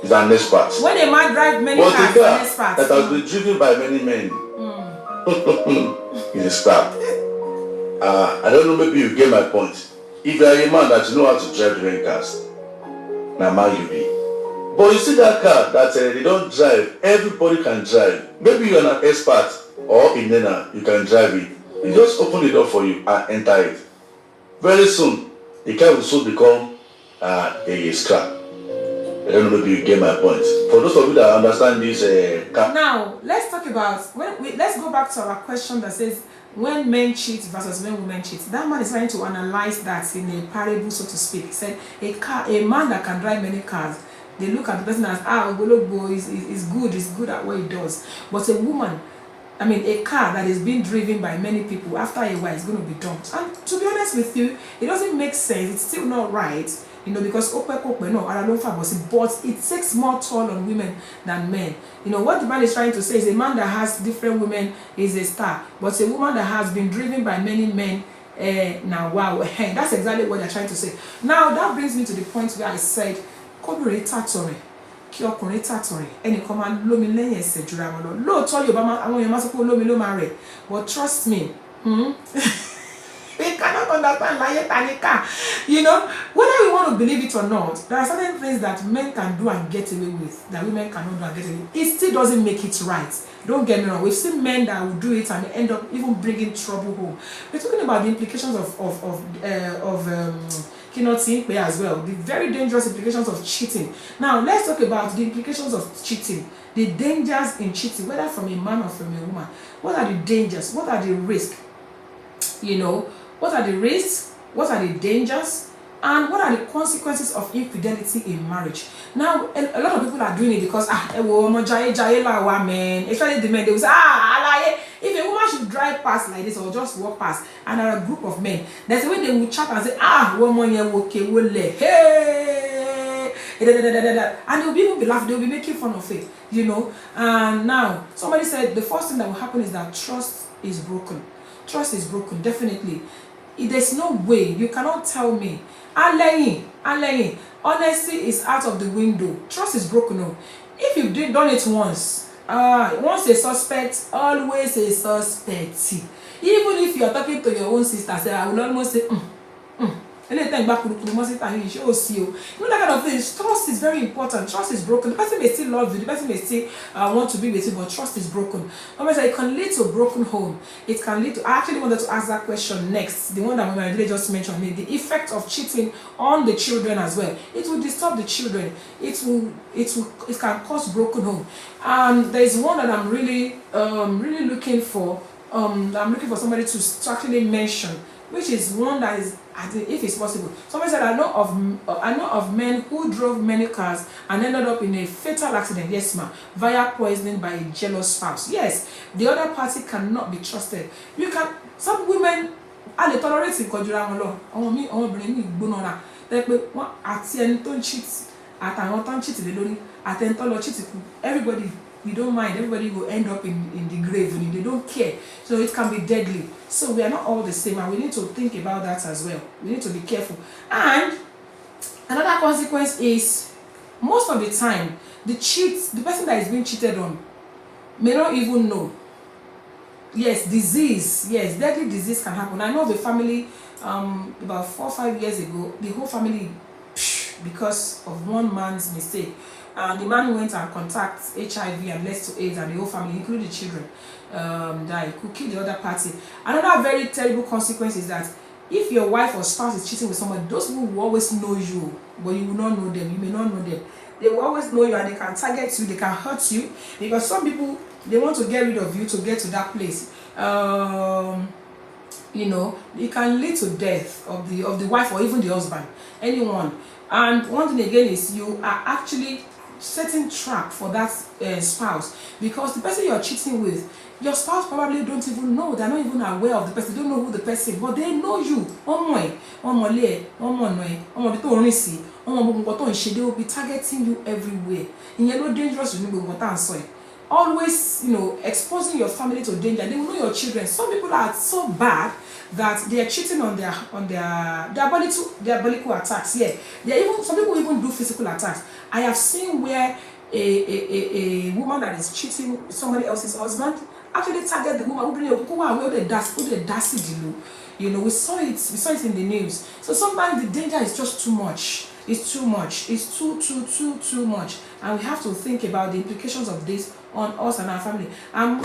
S5: is an expert.
S2: When a man drives many cars,
S5: the car
S2: an expert.
S5: that has been driven by many men is a scrap. I don't know, maybe you get my point. If you are a man that you know how to drive different cars, now man you be. But you see that car that they don't drive, everybody can drive. Maybe you're an expert or in Nena, you can drive it. You just open the door for you and enter it. Very soon, the car will soon become a scrap. I don't know, maybe you get my point. For those of you that understand this car.
S2: Now, let's talk about, let's go back to our question that says, when men cheat versus when women cheat. That man is trying to analyze that in a parable, so to speak. He said, a man that can drive many cars, they look at the person as, Ogologo is good at what he does. But a woman, I mean, a car that is being driven by many people, after a while, is going to be dumped. And to be honest with you, it doesn't make sense. It's still not right, you know, because but it takes more toll on women than men. You know, what the man is trying to say is a man that has different women is a star, but a woman that has been driven by many men, now, wow, that's exactly what they're trying to say. Now, that brings me to the point where I said, kí ọkùnrin tàtọ̀rìn ẹnìkan máa lómi lẹ́yìn ẹsẹ̀ jura wọn lọ lóòótọ́ Yorùbá àwọn èèyàn máa sọ pé olómi ló máa rẹ̀, but trust me, we cannot understand láyé tanika. You know, whether we want to believe it or not, there are certain things that men can do and get away with that women cannot do and get away with. It still doesn't make it right. Don't get me wrong. We've seen men that will do it and end up even bringing trouble home. We're talking about the implications of as well, the very dangerous implications of cheating. Now, let's talk about the implications of cheating, the dangers in cheating, whether from a man or from a woman. What are the dangers? What are the risks? You know, what are the risks? What are the dangers? And what are the consequences of infidelity in marriage? Now, a lot of people are doing it because man, especially the men, they will say, if a woman should drive past like this or just walk past, and there are a group of men, there's a way they will chat and say, woman, hey, and they'll even be laughing, they'll be making fun of it, you know. And now, somebody said the first thing that will happen is that trust is broken. Trust is broken, definitely. There's no way, you cannot tell me. Honesty is out of the window. Trust is broken. If you've done it once a suspect, always a suspect. Even if you're talking to your own sister, I will almost say, you know, that kind of thing. Trust is very important. Trust is broken. The person may still love you, the person may still want to be with you, but trust is broken. It can lead to a broken home. It can lead to, I actually wanted to ask that question next, the one that Mama really just mentioned, the effect of cheating on the children as well. It will disturb the children. It can cause broken home. And there's one that I'm really looking for. I'm looking for somebody to actually mention, which is one that is, if it's possible. Somebody said, I know of men who drove many cars and ended up in a fatal accident, yes ma'am, via poisoning by a jealous spouse. Yes, the other party cannot be trusted. You can, some women are tolerate in Kodura, everybody, we don't mind, everybody will end up in the grave, and they don't care. So it can be deadly. So we are not all the same, and we need to think about that as well. We need to be careful. And another consequence is, most of the time, the person that is being cheated on may not even know. Yes, disease, yes, deadly disease can happen. I know the family, about 4 or 5 years ago, the whole family, because of one man's mistake, the man went and contacted HIV and led to AIDS, and the whole family, including the children, died. Could kill the other party. Another very terrible consequence is that if your wife or spouse is cheating with somebody, those people will always know you, but you will not know them. You may not know them. They will always know you, and they can target you, they can hurt you, because some people, they want to get rid of you to get to that place. You know, it can lead to death of the wife or even the husband, anyone. And one thing again is, you are actually setting trap for that spouse, because the person you're cheating with, your spouse probably don't even know. They're not even aware of the person. They don't know who the person, but they know you. They will be targeting you everywhere. In yellow dangerous, always, exposing your family to danger. They will know your children. Some people are so bad that they are cheating on their diabolical attacks. Yeah, some people even do physical attacks. I have seen where a woman that is cheating with somebody else's husband actually target the woman who we saw it in the news. So sometimes the danger is just too much. It's too much. It's too much. And we have to think about the implications of this on us and our family. And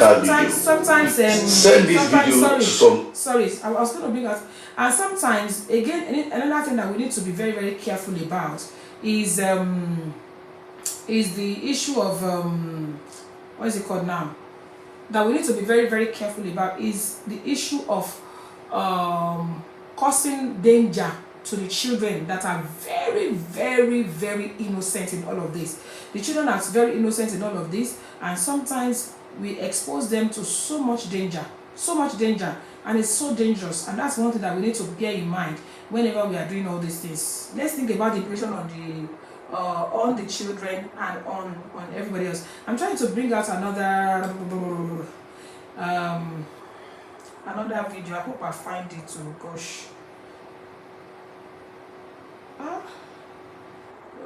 S2: sometimes
S5: send this video to some.
S2: Sorry, I was going to bring out. And sometimes, again, another thing that we need to be very, very careful about is the issue of what is it called now? That we need to be very, very careful about is the issue of causing danger to the children that are very, very, very innocent in all of this. The children are very innocent in all of this, and sometimes we expose them to so much danger, and it's so dangerous. And that's one thing that we need to bear in mind whenever we are doing all these things. Let's think about the impression on the children and on everybody else. I'm trying to bring out another video. I hope I find it too. Gosh.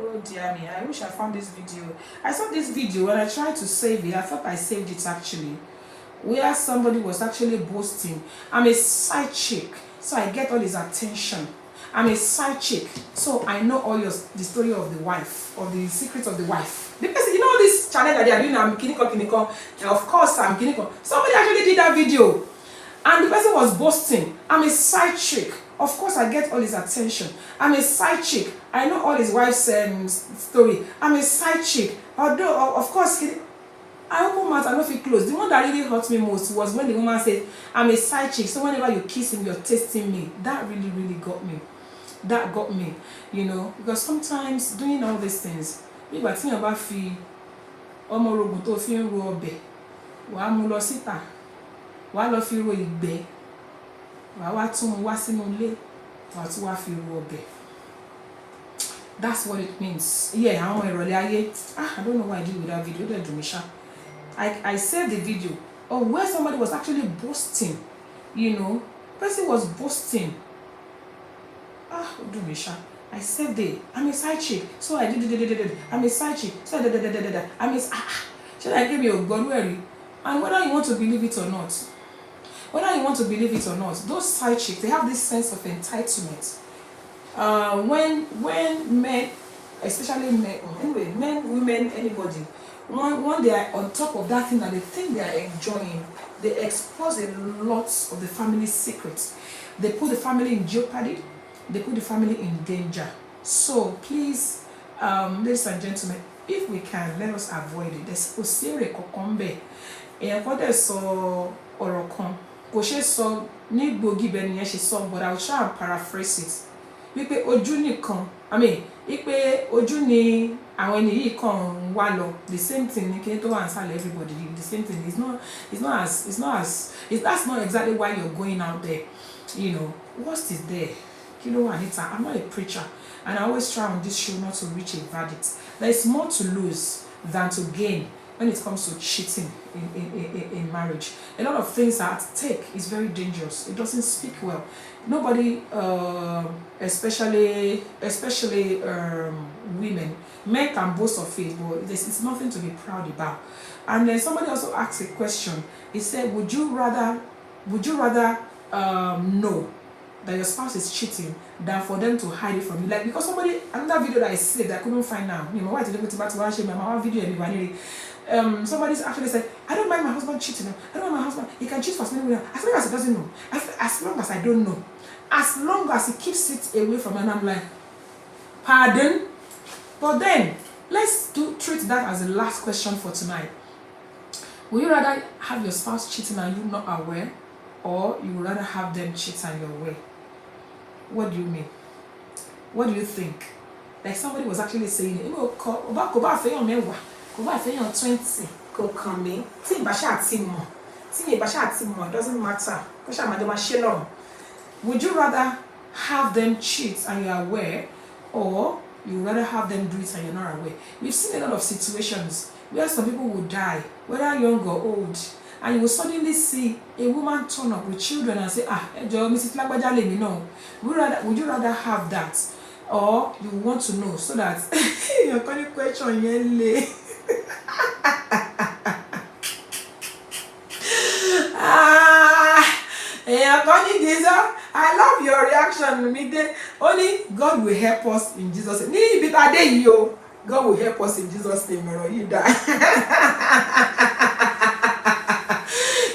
S2: Oh dear me, I wish I found this video. I saw this video when I tried to save it. I thought I saved it actually, where somebody was actually boasting, I'm a side chick, so I get all his attention. I'm a side chick, so I know all the story of the wife, or the secrets of the wife. Because this channel that they are doing, I'm kiniko, of course I'm kiniko. Somebody actually did that video, and the person was boasting, I'm a side chick. Of course, I get all his attention. I'm a side chick. I know all his wife's story. I'm a side chick. Although, of course, I open mouth, I don't feel close. The one that really hurt me most was when the woman said, I'm a side chick, so whenever you kiss him, you're tasting me. That really, really got me. That got me, because sometimes doing all these things, if I think about fi ọmọ rogun tó fi ń ro ọbẹ̀, wàá mú lọ síta, wàá lọ fi ro ìgbẹ́. That's what it means. Yeah, I don't know why I did with that video. I saved the video where somebody was actually boasting. Person was boasting. I saved it. I'm a side chick, so I did. I'm a side chick, so I did. Should I give you a gun? And whether you want to believe it or not. Those side chicks, they have this sense of entitlement. When men, especially men, women, anybody, when they are on top of that thing that they think they are enjoying, they expose a lot of the family's secrets. They put the family in jeopardy. They put the family in danger. So please, ladies and gentlemen, if we can, let us avoid it. There's osire kokombe. Kò ṣe sọ ní gbòógì bẹ́ẹ̀ nìyẹn ṣe sọ, but I'll try and paraphrase it. Wípé ojú nìkan, wípé ojú ni àwọn ẹni yìí kan wá lọ. The same thing ni kí n tó wà nísàlẹ̀ everybody. The same thing. That's not exactly why you're going out there. What is there? Anita, I'm not a preacher, and I always try on this show not to reach a verdict. There is more to lose than to gain when it comes to cheating in marriage. A lot of things are at stake. It's very dangerous. It doesn't speak well. Nobody, especially women, men can boast of it, but it's nothing to be proud about. And then somebody also asked a question. He said, would you rather know that your spouse is cheating than for them to hide it from you? Like, because another video that I saved that I couldn't find now. Why did you my video? Somebody's actually said, I don't mind my husband cheating. I don't mind my husband. He can cheat for as many women. As long as he doesn't know. As long as I don't know. As long as he keeps it away from me. And I'm like, pardon? But then, let's treat that as the last question for tonight. Would you rather have your spouse cheating and you not aware? Or you would rather have them cheat and you're aware? What do you mean? What do you think? Like somebody was actually saying, you know, kò bá fẹ́ yàn mẹ́wàá, kò bá fẹ́ yàn 20, kò kàn mí. Tí ìbá ṣáà ti mọ̀, it doesn't matter. Kò ṣáà máa jọ máa ṣe lọ́rùn. Would you rather have them cheat and you're aware, or you would rather have them do it and you're not aware? We've seen a lot of situations where some people will die, whether young or old, and you will suddenly see a woman turn up with children and say, Mrs. Lagbaja, let me know. Would you rather have that, or you want to know so that your question yele? I love your reaction. Only God will help us in Jesus' name. God will help us in Jesus' name. You die.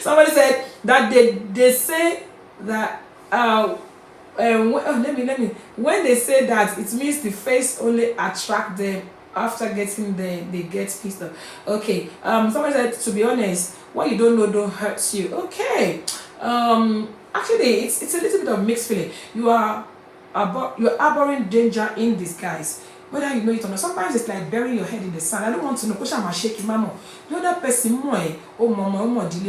S2: Somebody said that they say that when they say that, it means the face only attract them. After getting there, they get pissed off. Okay. Somebody said, to be honest, what you don't know don't hurt you. Okay. Actually, it's a little bit of mixed feeling. You're harboring danger in disguise, whether you know it or not. Sometimes it's like burying your head in the sand. I don't want to know. Push my shaking mama. The other person more delay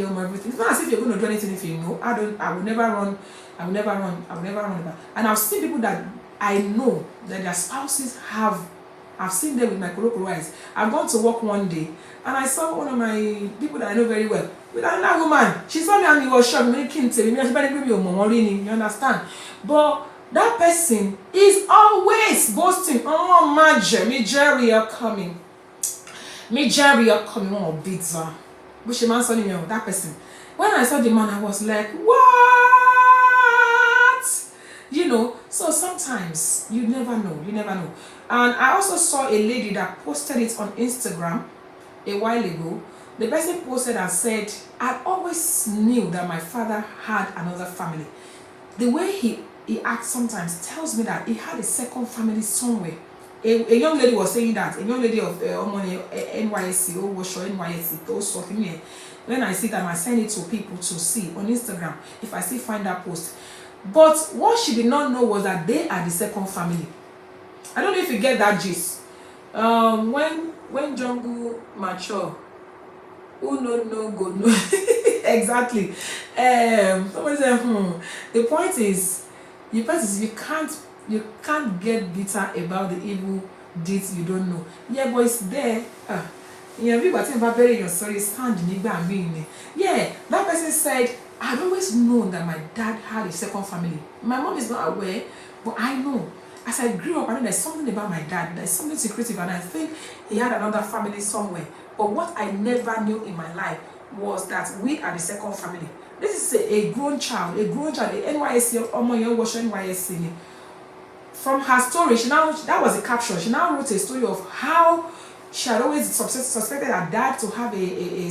S2: everything. It's not as if you're going to do anything if you know. I will never run about. And I've seen people that I know that their spouses have. I've seen them with my colloquial eyes. I've gone to work one day and I saw one of my people that I know very well with another woman. She saw me and he was shocked. You understand? But that person is always boasting. Oh, me Jerry are coming. Oh, pizza. But she man saw me, that person. When I saw the man, I was like, what? You know, so sometimes you never know. And I also saw a lady that posted it on Instagram a while ago. The person posted and said, I always knew that my father had another family. The way he acts sometimes tells me that he had a second family somewhere. A young lady was saying that. A young lady of NYSC, NYSC, when I see that, I send it to people to see on Instagram if I still find that post. But what she did not know was that they are the second family. I don't know if you get that gist. When jungle mature, who no go no. Exactly. Somebody said, the point is you can't get bitter about the evil deeds you don't know. Yeah, but it's there. Yeah, that person said, I'd always known that my dad had a second family. My mom is not aware, but I know. As I grew up, I know there's something about my dad. There's something secretive, and I think he had another family somewhere. But what I never knew in my life was that we are the second family. This is a grown child, the NYSC, NYSC. From her story, that was a caption. She now wrote a story of how she had always suspected her dad to have a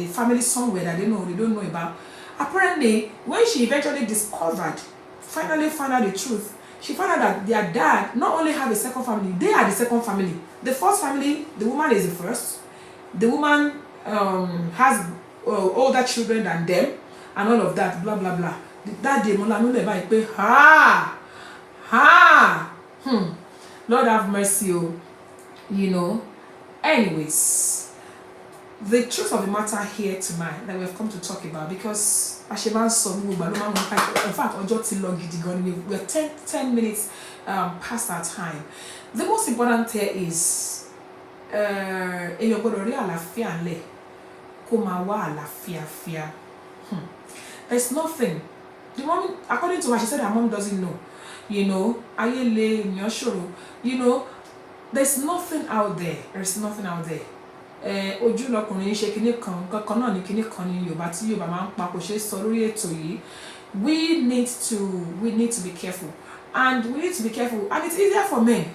S2: family somewhere that they don't know about. Apparently, when she eventually finally found out the truth, she found out that their dad not only have a second family, they are the second family. The first family, the woman is the first. The woman has older children than them, and all of that, blah blah blah. That day, Lord have mercy, you know. Anyways, the truth of the matter here tonight that we've come to talk about, because in fact, we're 10 minutes past our time. The most important here is there's nothing. The mom, according to her, she said her mom doesn't know. You know, there's nothing out there. There's nothing out there. Ojú lọkùnrin ṣe kinní kan kankan náà ní kinní kan ní Yorùbá tí Yorùbá máa ń pa kò ṣe sọ lórí ètò yìí. We need to be careful, and it's easier for men,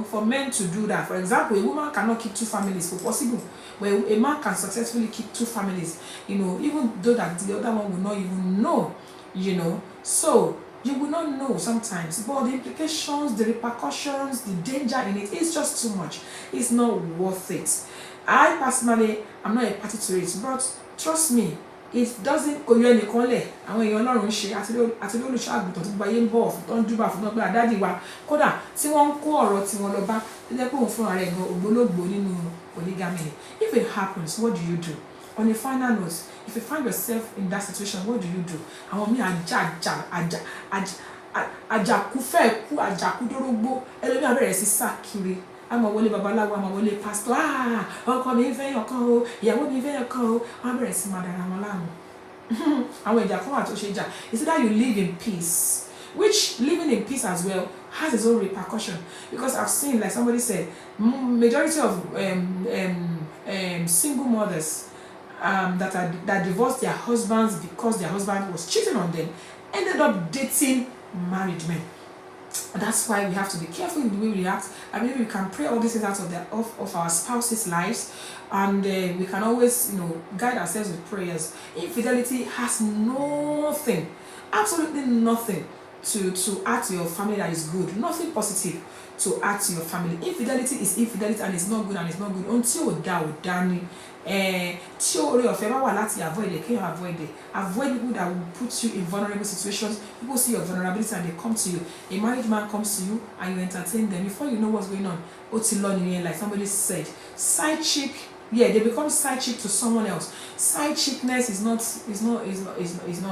S2: for men to do that. For example, a woman cannot keep two families for possible, where a man can successfully keep two families, even though that the other one will not even know, so you will not know sometimes, but the implications, the repercussions, the danger in it is just too much. It's not worth it. I personally am not a party to it, but trust me, it doesn't kò yọ ẹnìkan lẹ̀ àwọn èèyàn Ọlọ́run ń ṣe àti olùṣọ́ àgùntàn tó gbayé ń bọ̀ tó ń júbà fún ọgbà dáàdì wa kódà tí wọ́n ń kó ọ̀rọ̀ tí wọ́n lọ bá tó jẹ́ pé òun fúnra rẹ̀ gan ògbólógbòó nínú polygamy. If it happens, what do you do? On a final note, if you find yourself in that situation, what do you do? Àwọn míì àjàkú fẹ́ kú àjàkú dórógbó ẹlòmíì á bẹ̀rẹ̀ sí sá kiri àmọ́ wọlé babaláwo àmọ́ wọlé pásítọ̀ ọkọ mi ń fẹ́ yàn kan o ìyàwó mi ń fẹ́ yàn kan o wọ́n á bẹ̀rẹ̀ sí máa dára wọn láàmú. Àwọn ìjà kan wà tó ṣe jà. It's either you live in peace, which living in peace as well has its own repercussion, because I've seen, like somebody said, majority of single mothers that divorced their husbands because their husband was cheating on them ended up dating married men. That's why we have to be careful in the way we react. I mean, we can pray all these things out of our spouses' lives, and we can always, guide ourselves with prayers. Infidelity has nothing, absolutely nothing to add to your family that is good. Nothing positive to add to your family. Infidelity is infidelity, and it's not good, and it's not good until Dani. Tí oore ọ̀fẹ́ bá wà láti avoid it, can you avoid it? Avoid people that will put you in vulnerable situations. People see your vulnerability and they come to you. A married man comes to you and you entertain them. Before you know what's going on, like somebody said, side chick. Yeah, they become side chick to someone else. Side chickness is not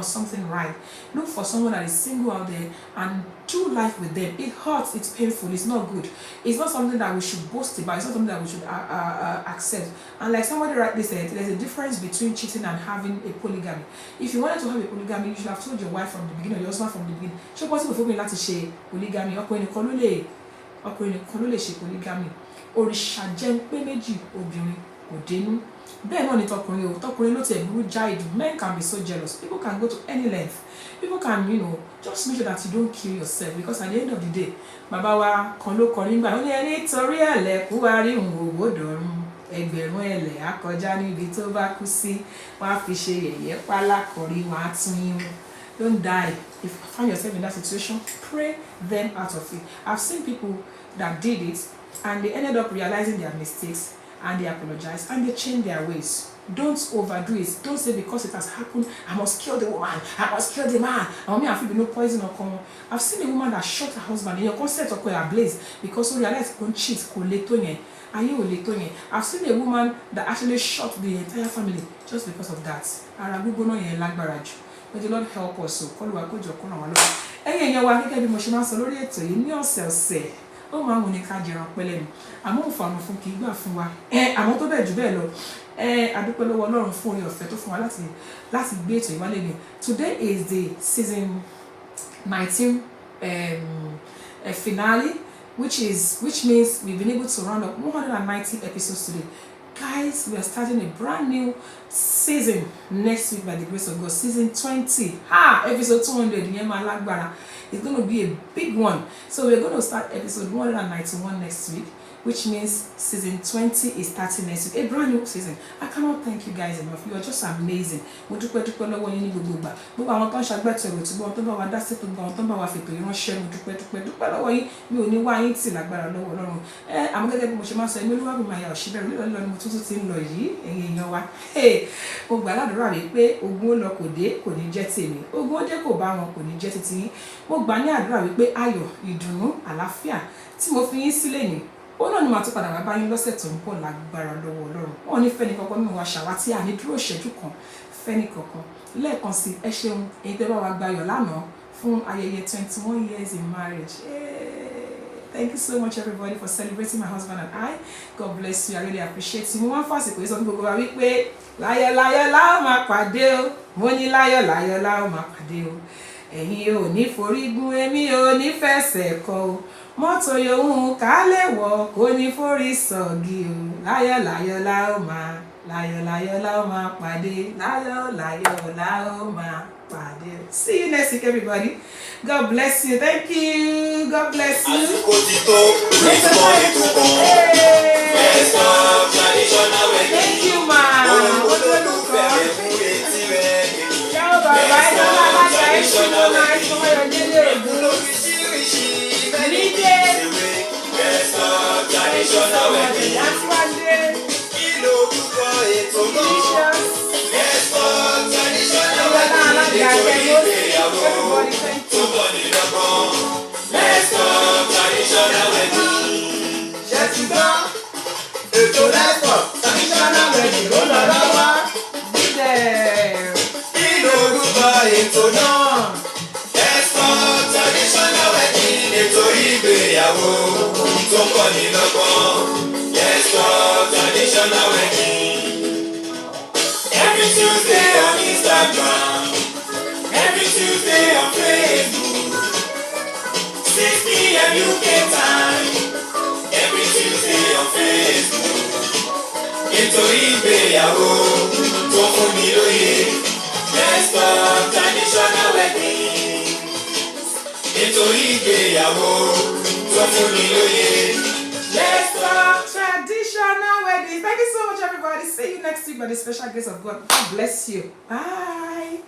S2: something right. Look for someone that is single out there and do life with them. It hurts, it's painful, it's not good. It's not something that we should boast about. It's not something that we should accept. And like somebody rightly said, there's a difference between cheating and having a polygamy. If you wanted to have a polygamy, you should have told your wife from the beginning, or your husband from the beginning. Ṣé possible fún mi láti ṣe polygamy? Ọkùnrin nìkan ló lè ṣe polygamy. Òrìṣà jẹ́ ń pé méjì obìnrin. Bẹ́ẹ̀ náà ni tọkùnrin ló tiẹ̀ burú jáì jù. Men can be so jealous. People can go to any length. People can, just make sure that you don't kill yourself, because at the end of the day, bàbá wa kan ló kọrin gbà ó ní ẹni torí ẹ̀lẹ̀ kú wá rí òun òwò dọ̀run ẹgbẹ̀rún ẹ̀lẹ̀ á kọjá níbi tó bá kú sí, wọ́n á fi ṣe yẹ̀yẹ́ pálákọ̀rí, wọ́n á tún yín mú. Don't die. If you find yourself in that situation, pray them out of it. I've seen people that did it and they ended up realizing their mistakes, and they apologize and they change their ways. Don't overdo it. Don't say because it has happened, I must kill the woman, I must kill the man. I feel no poison or come. I've seen a woman that shot her husband and your concept of ablaze because you realize don't cheat, and you will. I've seen a woman that actually shot the entire family just because of that. May the Lord help us. So, ó máa ń wù ní ká jẹran pẹ́lẹ́ ni àmọ́ òfàànù fún kì í gbà fún wa àmọ́ tó bẹ́ẹ̀ jù bẹ́ẹ̀ lọ adúpẹ́ lọ́wọ́ Ọlọ́run fún oore ọ̀fẹ́ tó fún wa láti gbé ètò ìwálé ni. Today is the season 19 finale, which means we've been able to round up 190 episodes today. Guys, we are starting a brand new season next week by the grace of God. Season 20. Episode 200. It's going to be a big one. So we're going to start episode 191 next week, which means season 20 is starting next week. A brand new season. I cannot thank you guys enough. You are just amazing. Mo gbà ní àdúrà wípé ayọ̀, ìdùnnú, àlàáfíà tí mo fi yín sílẹ̀ ní ó náà ni màá tún padà wá bá yín lọ́sẹ̀ tó ń bọ̀ lágbára lọ́wọ́ Ọlọ́run. Wọ́n ní fẹ́ni kankan nínú wa ṣàwátì àní dúró ìṣẹ́jú kan fẹ́ni kankan. Lẹ́ẹ̀kan sí ẹ ṣeun èyí tẹ́ bá wa gbayọ̀ lánàá fún ayẹyẹ 21 years in marriage. Thank you so much everybody for celebrating my husband and I. God bless you. I really appreciate you. Mo wá fásitì sọ fún gbogbo wa wípé láyọ̀ láyọ̀ la ó máa pàdé o. Mo ní láyọ̀ láyọ̀ la ó máa pàdé o. Ẹ̀yin ò ní forígun, èmi ò ní fẹsẹ̀ kọ o. Mọ́tò yòówù ká lè wọ̀ kò ní forí sọ̀gì o. Láyọ̀ láyọ̀ la ó máa pàdé. Láyọ̀ láyọ̀ la ó máa pàdé. See you next week, everybody. God bless you. Thank you. God bless you.
S1: Àsìkò ti tó, ètò ètò kan. Best of traditional wedding.
S2: Thank you, ma.
S1: Olólùfẹ́ rẹ̀ fún etí rẹ̀ èyí.
S2: Ciao, bye-bye. Traditional wedding. That's one day.
S1: Kí lorúkọ ètò náà? Best of traditional. traditional wedding. Every Tuesday on Instagram, every Tuesday on Facebook, 6 p.m. UK time, every Tuesday on Facebook. Ètò ìgbéyàwó tó fún mi lóye, let's talk traditional wedding. Ètò ìgbéyàwó tó fún mi lóye,
S2: Let's talk traditional wedding. Thank you so much, everybody. See you next week by the special grace of God. God bless you. Bye.